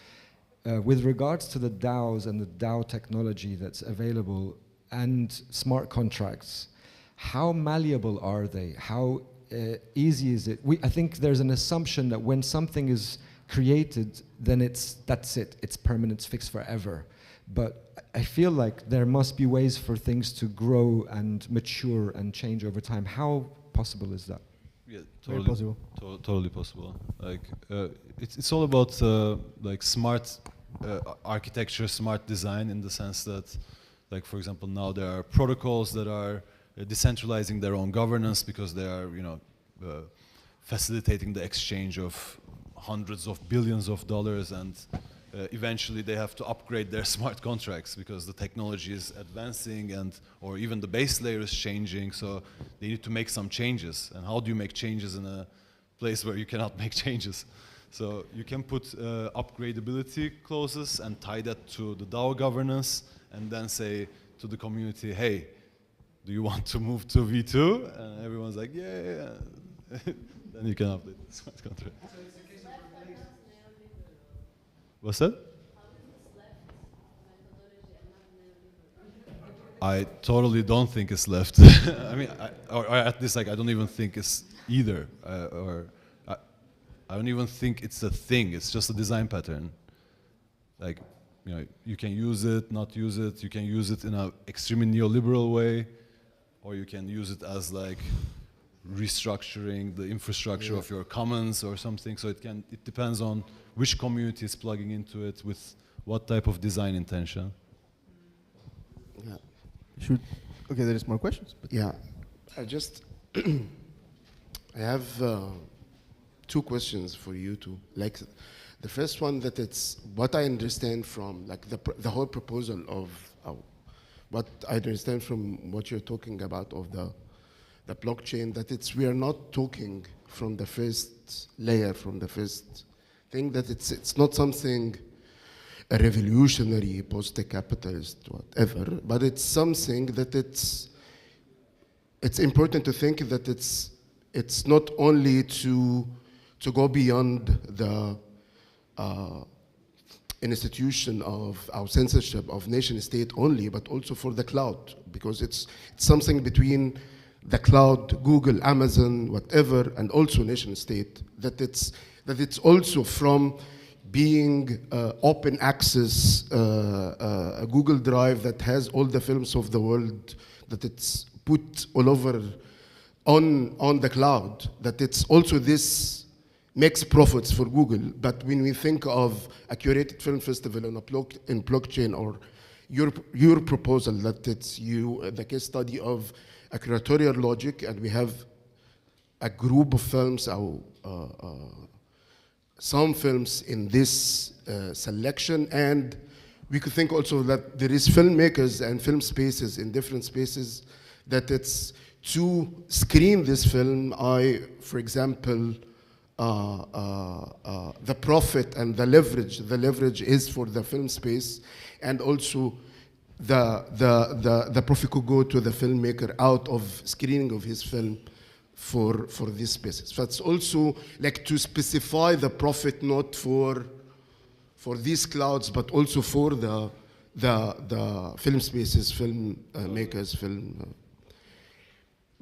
With regards to the DAOs and the DAO technology that's available and smart contracts, how malleable are they? How easy is it? I think there's an assumption that when something is created, then that's it, it's permanent, it's fixed forever. But I feel like there must be ways for things to grow and mature and change over time. How possible is that? Yeah, Very possible. Totally possible. Like it's all about like smart architecture, smart design, in the sense that, like for example, now there are protocols that are decentralizing their own governance because they are, facilitating the exchange of hundreds of billions of dollars, and eventually they have to upgrade their smart contracts because the technology is advancing, or even the base layer is changing, so they need to make some changes. And how do you make changes in a place where you cannot make changes? So you can put upgradability clauses and tie that to the DAO governance, and then say to the community, hey, do you want to move to V2? And everyone's like, yeah. Then you can update the smart contract. What's that? I totally don't think it's left. I mean, or at least, like, I don't even think it's either. I don't even think it's a thing. It's just a design pattern. Like, you can use it, not use it. You can use it in an extremely neoliberal way, or you can use it as like restructuring the infrastructure of your commons or something. So it depends on which community is plugging into it with what type of design intention. Yeah. Okay, there is more questions. Yeah, I have two questions for you two. Like, the first one, that it's what I understand from like the whole proposal of what I understand from what you're talking about of the blockchain, that we are not talking from the first layer, from the first thing, that it's not something a revolutionary post-capitalist whatever, but it's something that it's important to think that it's not only to go beyond the institution of our censorship of nation state only, but also for the cloud, because it's something between the cloud, Google, Amazon, whatever, and also nation state, that it's also from being open access, a Google Drive that has all the films of the world, that it's put all over on the cloud, that it's also this makes profits for Google. But when we think of a curated film festival in blockchain, or your proposal that it's the case study of a curatorial logic, and we have a group of films, some films in this selection, and we could think also that there is filmmakers and film spaces in different spaces, that it's to screen this film, for example, the profit and the leverage is for the film space, and also the profit could go to the filmmaker out of screening of his film for these spaces. So it's also like to specify the profit not for these clouds, but also for the film spaces, film makers,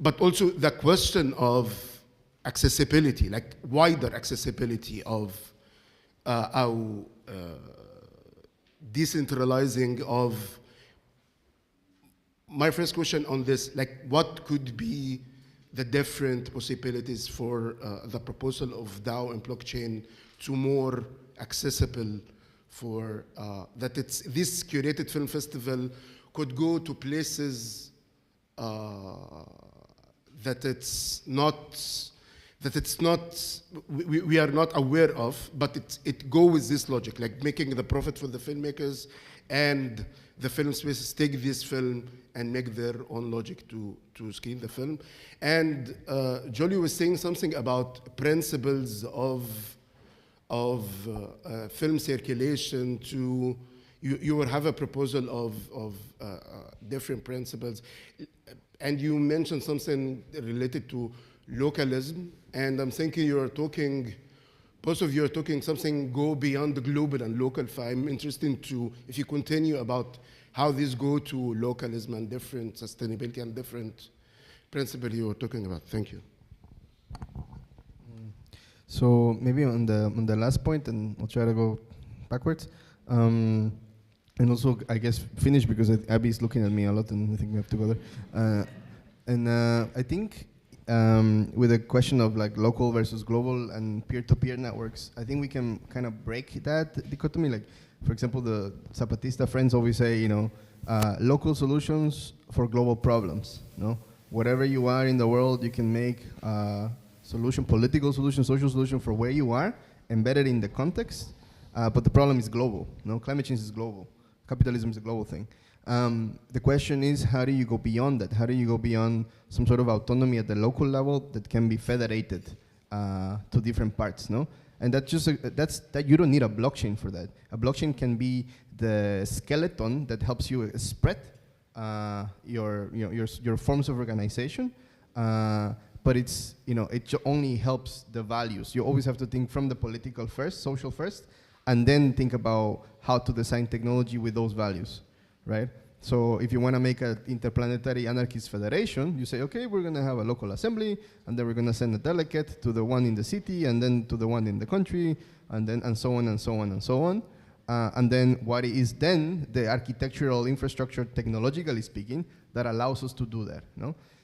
but also the question of accessibility, like wider accessibility of our decentralizing of. My first question on this, like what could be the different possibilities for the proposal of DAO and blockchain to more accessible for that it's this curated film festival could go to places that it's not we are not aware of, but it go with this logic, like making the profit for the filmmakers and the film spaces take this film and make their own logic to screen the film. And Julio was saying something about principles of film circulation to, you will have a proposal of different principles. And you mentioned something related to localism, and I'm thinking both of you are talking something go beyond the global and local. I'm interested to, if you continue about how these go to localism and different sustainability and different principles you were talking about. Thank you. So maybe on the last point, and I'll try to go backwards. And also, I guess, finish, because Abby is looking at me a lot, and I think we have to go there. I think with the question of like local versus global and peer-to-peer networks, I think we can kind of break that dichotomy. Like, for example, the Zapatista friends always say, local solutions for global problems. Whatever you are in the world, you can make solution, political solution, social solution for where you are, embedded in the context. But the problem is global. Climate change is global. Capitalism is a global thing. The question is, how do you go beyond that? How do you go beyond some sort of autonomy at the local level that can be federated to different parts? And that's you don't need a blockchain for that. A blockchain can be the skeleton that helps you spread your forms of organization. But it's it only helps the values. You always have to think from the political first, social first, and then think about how to design technology with those values, right? So if you want to make an interplanetary anarchist federation, you say, okay, we're going to have a local assembly, and then we're going to send a delegate to the one in the city, and then to the one in the country, and so on and so on and so on. And then what is then the architectural infrastructure, technologically speaking, that allows us to do that.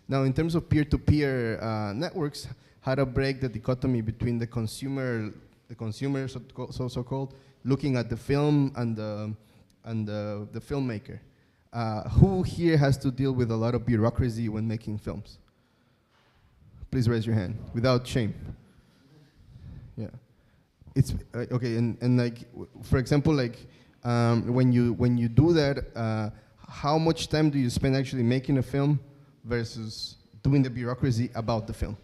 Now, in terms of peer-to-peer networks, how to break the dichotomy between the consumer so-called, looking at the film and the filmmaker. Who here has to deal with a lot of bureaucracy when making films? Please raise your hand, without shame. Yeah, it's okay. And like, for example, like when you do that, how much time do you spend actually making a film versus doing the bureaucracy about the film?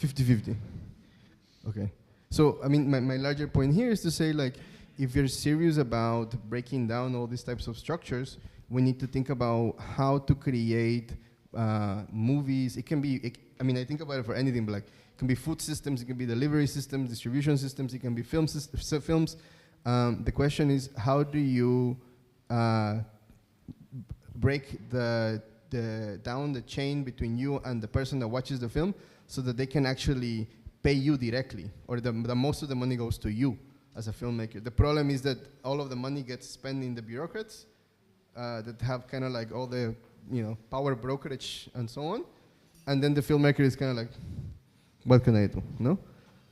50-50. Okay. So, I mean, my larger point here is to say, like, if you're serious about breaking down all these types of structures, we need to think about how to create movies. It can be, I mean, I think about it for anything, but like, it can be food systems, it can be delivery systems, distribution systems, it can be films. The question is, how do you break down the chain between you and the person that watches the film so that they can actually pay you directly, or the most of the money goes to you as a filmmaker. The problem is that all of the money gets spent in the bureaucrats that have kind of like all the power brokerage and so on. And then the filmmaker is kind of like, what can I do? No?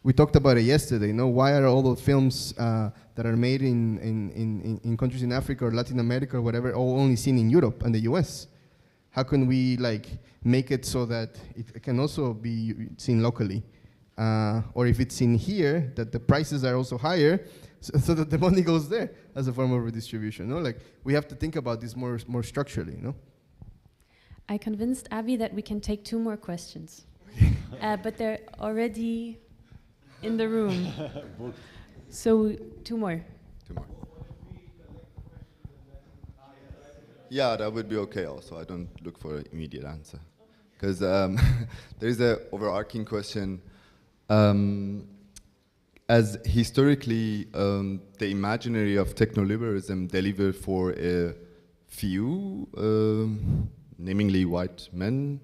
We talked about it yesterday. Why are all the films that are made in countries in Africa or Latin America or whatever all only seen in Europe and the US? How can we make it so that it can also be seen locally? Or if it's in here, that the prices are also higher, so that the money goes there as a form of redistribution. We have to think about this more structurally. I convinced Avi that we can take 2 more questions, but they're already in the room. So 2 more. 2 more. Yeah, that would be okay also. I don't look for an immediate answer. Because there is an overarching question. As historically, the imaginary of technoliberalism delivered for a few, namely white men,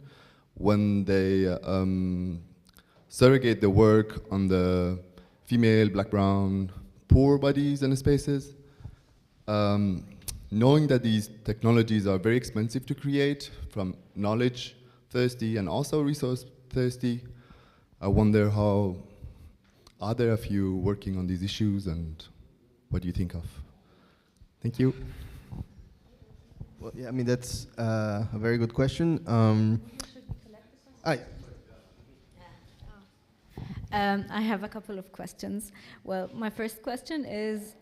when they surrogate the work on the female, black, brown, poor bodies and spaces. Knowing that these technologies are very expensive to create, from knowledge thirsty and also resource thirsty, I wonder how are there a few working on these issues, and what do you think of? Thank you. Well, yeah, I mean, that's a very good question. I have a couple of questions. Well, my first question is,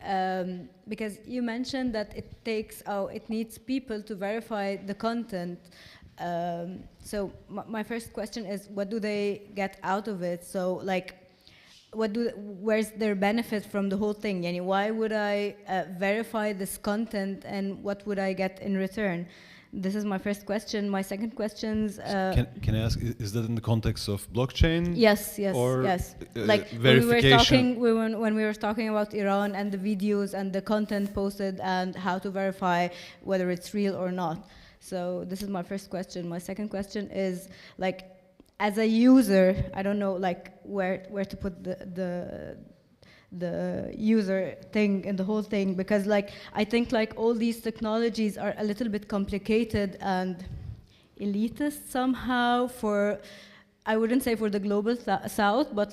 because you mentioned that it needs people to verify the content. So my first question is, what do they get out of it? So where's their benefit from the whole thing? Yani, why would I verify this content, and what would I get in return? This is my first question. My second question is... Can I ask, is that in the context of blockchain? Yes. Verification? When we were talking about Iran and the videos and the content posted and how to verify whether it's real or not. So this is my first question. My second question is, as a user, I don't know where to put the user thing in the whole thing, because I think all these technologies are a little bit complicated and elitist somehow I wouldn't say for the global south, but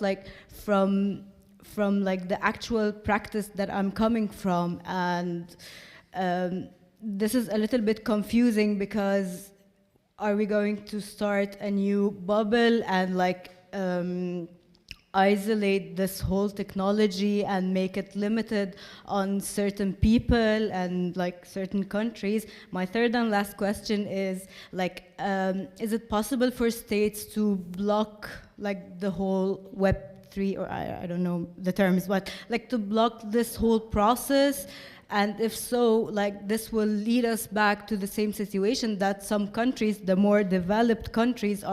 from the actual practice that I'm coming from, and this is a little bit confusing, because are we going to start a new bubble and isolate this whole technology and make it limited on certain people and certain countries? My third and last question is it possible for states to block the whole Web3, or I don't know the terms, but to block this whole process? And if so, this will lead us back to the same situation that some countries, the more developed countries,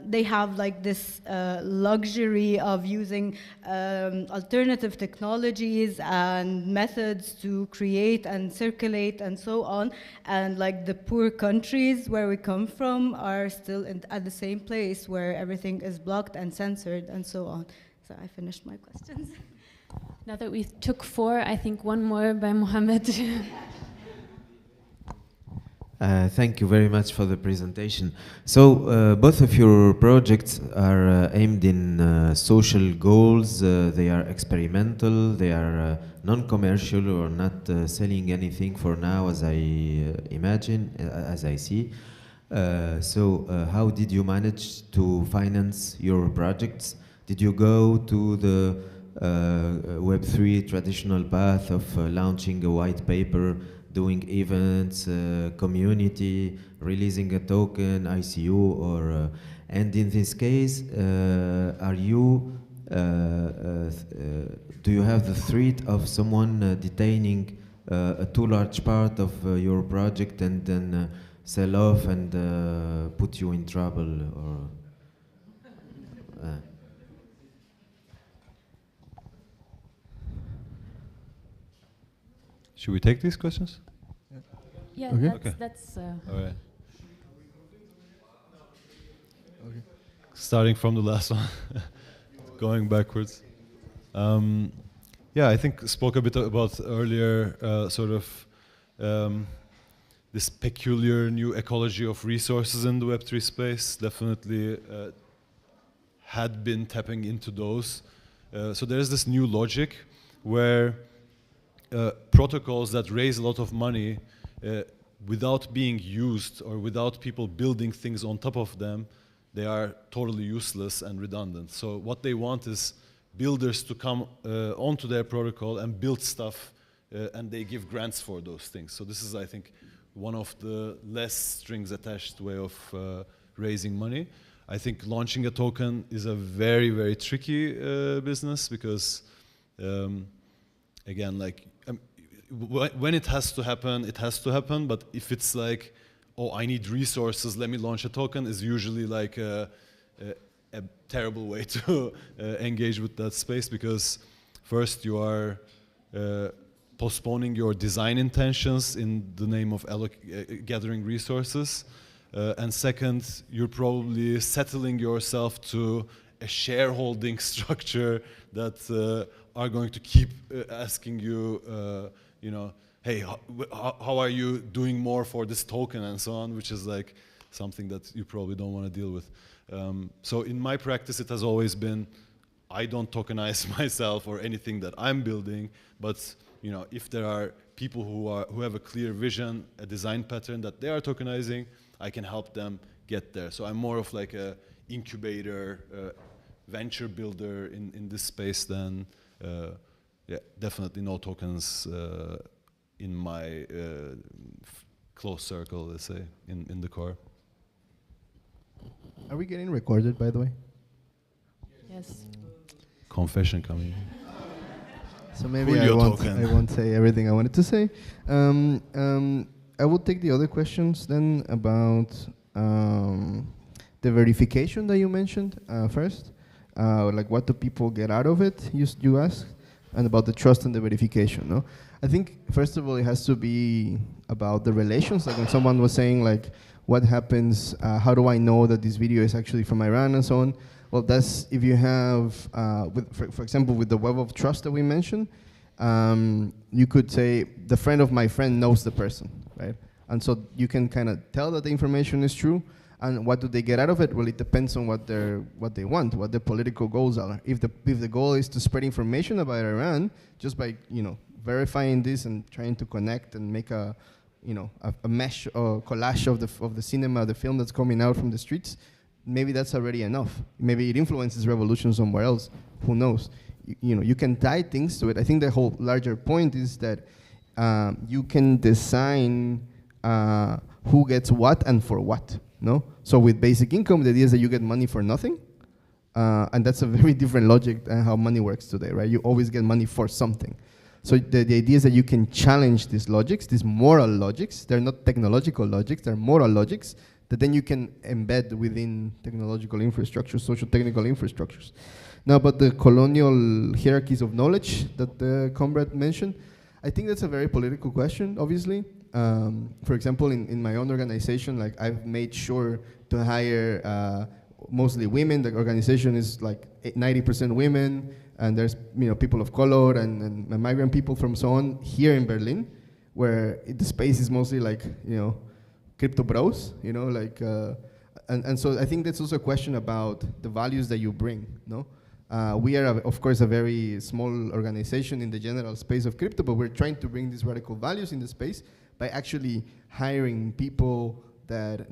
they have this luxury of using alternative technologies and methods to create and circulate and so on. And the poor countries where we come from are still at the same place where everything is blocked and censored and so on. So I finished my questions. Now that we took 4, I think one more by Mohammed. Thank you very much for the presentation. So both of your projects are aimed in social goals. They are experimental. They are non-commercial, or not selling anything for now, as I imagine, as I see. So how did you manage to finance your projects? Did you go to the Web3 traditional path of launching a white paper, doing events, community, releasing a token, ICU, or and in this case, are you do you have the threat of someone detaining a too large part of your project and then sell off and put you in trouble, or? Should we take these questions? Yeah, Okay. that's All right. Okay. Starting from the last one, going backwards. Yeah, I think spoke a bit about earlier, sort of this peculiar new ecology of resources in the Web3 space. Definitely had been tapping into those. So there's this new logic where protocols that raise a lot of money without being used or without people building things on top of them, they are totally useless and redundant. So what they want is builders to come onto their protocol and build stuff, and they give grants for those things. So this is, I think, one of the less strings attached way of raising money. I think launching a token is a very, very tricky business because, again, like when it has to happen, it has to happen. But if it's like, oh, I need resources, let me launch a token, is usually like a terrible way to engage with that space, because first you are postponing your design intentions in the name of gathering resources. And second, you're probably settling yourself to a shareholding structure that are going to keep asking you, you know, hey, how are you doing more for this token and so on, which is like something that you probably don't want to deal with. So in my practice, it has always been, I don't tokenize myself or anything that I'm building, but you know, if there are people who have a clear vision, a design pattern that they are tokenizing, I can help them get there. So I'm more of like a incubator, venture builder in this space than, yeah, definitely no tokens in my close circle, let's say, in the core. Are we getting recorded, by the way? Yes. Confession coming. So maybe Julio I won't say everything I wanted to say. I will take the other questions then about the verification that you mentioned first. Like what do people get out of it, you asked, and about the trust and the verification, no? I think, first of all, it has to be about the relations. Like when someone was saying like, what happens, how do I know that this video is actually from Iran and so on? Well, that's if you have, for example, with the web of trust that we mentioned, you could say, the friend of my friend knows the person, right? And so you can kind of tell that the information is true. And what do they get out of it? Well, it depends on what they want, what their political goals are. If the goal is to spread information about Iran, just by verifying this and trying to connect and make a mesh or collage of the cinema, the film that's coming out from the streets, maybe that's already enough. Maybe it influences revolution somewhere else. Who knows? You can tie things to it. I think the whole larger point is that you can design who gets what and for what. No? So with basic income, the idea is that you get money for nothing. And that's a very different logic than how money works today, right? You always get money for something. So the idea is that you can challenge these logics, these moral logics. They're not technological logics, they're moral logics that then you can embed within technological infrastructures, social-technical infrastructures. Now, about the colonial hierarchies of knowledge that the comrade mentioned, I think that's a very political question, obviously. For example, in my own organization, like I've made sure to hire mostly women. The organization is like 90% women, and there's people of color and migrant people from so on here in Berlin, where the space is mostly like crypto bros, and so I think that's also a question about the values that you bring. No, we are of course a very small organization in the general space of crypto, but we're trying to bring these radical values in the space by actually hiring people that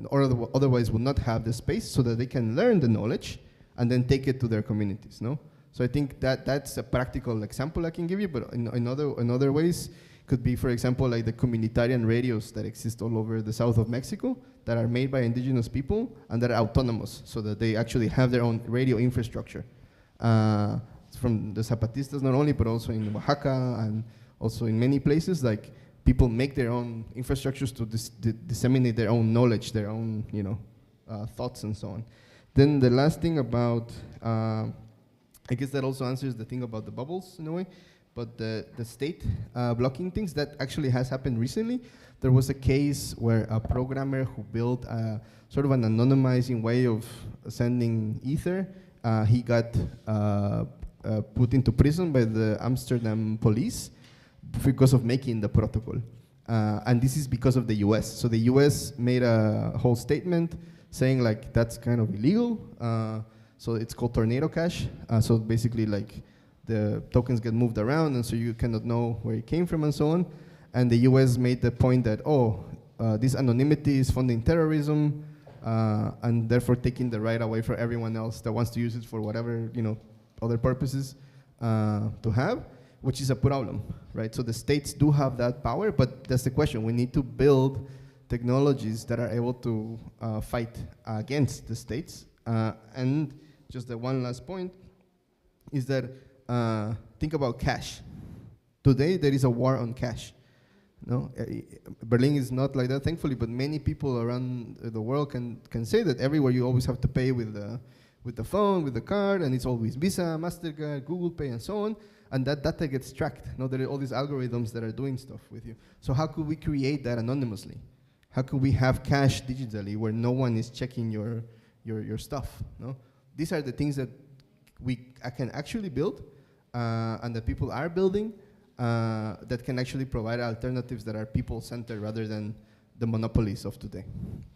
otherwise would not have the space, so that they can learn the knowledge and then take it to their communities. No, so I think that's a practical example I can give you, but in other ways could be, for example, like the communitarian radios that exist all over the south of Mexico that are made by indigenous people and that are autonomous, so that they actually have their own radio infrastructure. From the Zapatistas not only, but also in Oaxaca and also in many places, like people make their own infrastructures to disseminate their own knowledge, their own thoughts and so on. Then the last thing about, I guess that also answers the thing about the bubbles in a way, but the state blocking things, that actually has happened recently. There was a case where a programmer who built sort of an anonymizing way of sending Ether, he got put into prison by the Amsterdam police because of making the protocol. And this is because of the US. So the US made a whole statement saying like that's kind of illegal. So it's called tornado cash. So basically like the tokens get moved around and so you cannot know where it came from and so on. And the US made the point that, this anonymity is funding terrorism and therefore taking the right away from everyone else that wants to use it for whatever, other purposes to have, which is a problem, right? So the states do have that power, but that's the question. We need to build technologies that are able to fight against the states. And just the one last point is that think about cash. Today, there is a war on cash. No, Berlin is not like that, thankfully, but many people around the world can say that everywhere you always have to pay with the phone, with the card, and it's always Visa, MasterCard, Google Pay, and so on, and that data gets tracked. No, there are all these algorithms that are doing stuff with you. So how could we create that anonymously? How could we have cash digitally where no one is checking your stuff? No, these are the things that I can actually build, and that people are building. That can actually provide alternatives that are people-centered rather than the monopolies of today.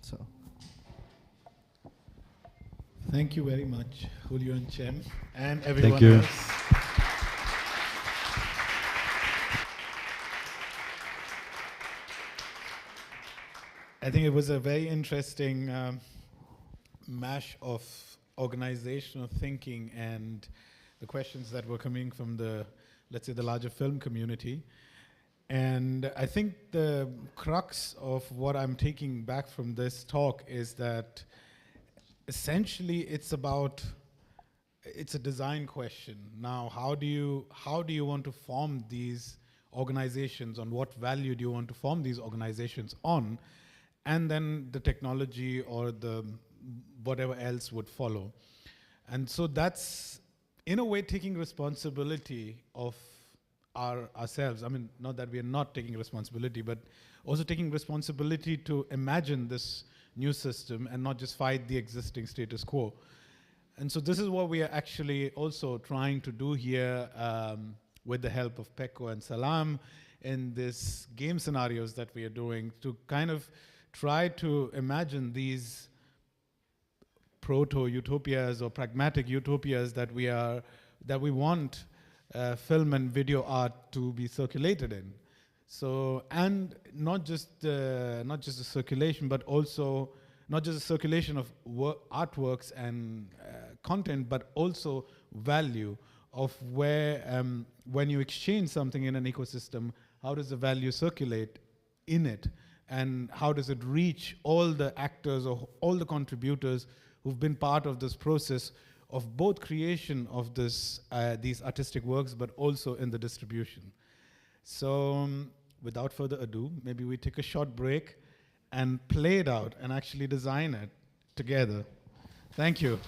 So, thank you very much, Julio and Chen, and everyone Thank you. else. I think it was a very interesting mash of organizational thinking and the questions that were coming from the, let's say, the larger film community. And I think the crux of what I'm taking back from this talk is that essentially it's a design question. Now, how do you want to form these organizations? On what value do you want to form these organizations on? And then the technology or the whatever else would follow. And so that's, in a way, taking responsibility of ourselves. I mean, not that we are not taking responsibility, but also taking responsibility to imagine this new system and not just fight the existing status quo. And so this is what we are actually also trying to do here with the help of Pekko and Salam in this game scenarios that we are doing to kind of try to imagine these proto-utopias or pragmatic utopias that we want film and video art to be circulated in. So, and not just the circulation, but also not just the circulation of artworks and content, but also value of where, when you exchange something in an ecosystem, how does the value circulate in it? And how does it reach all the actors or all the contributors who've been part of this process of both creation of these artistic works, but also in the distribution. So without further ado, maybe we take a short break and play it out and actually design it together. Thank you.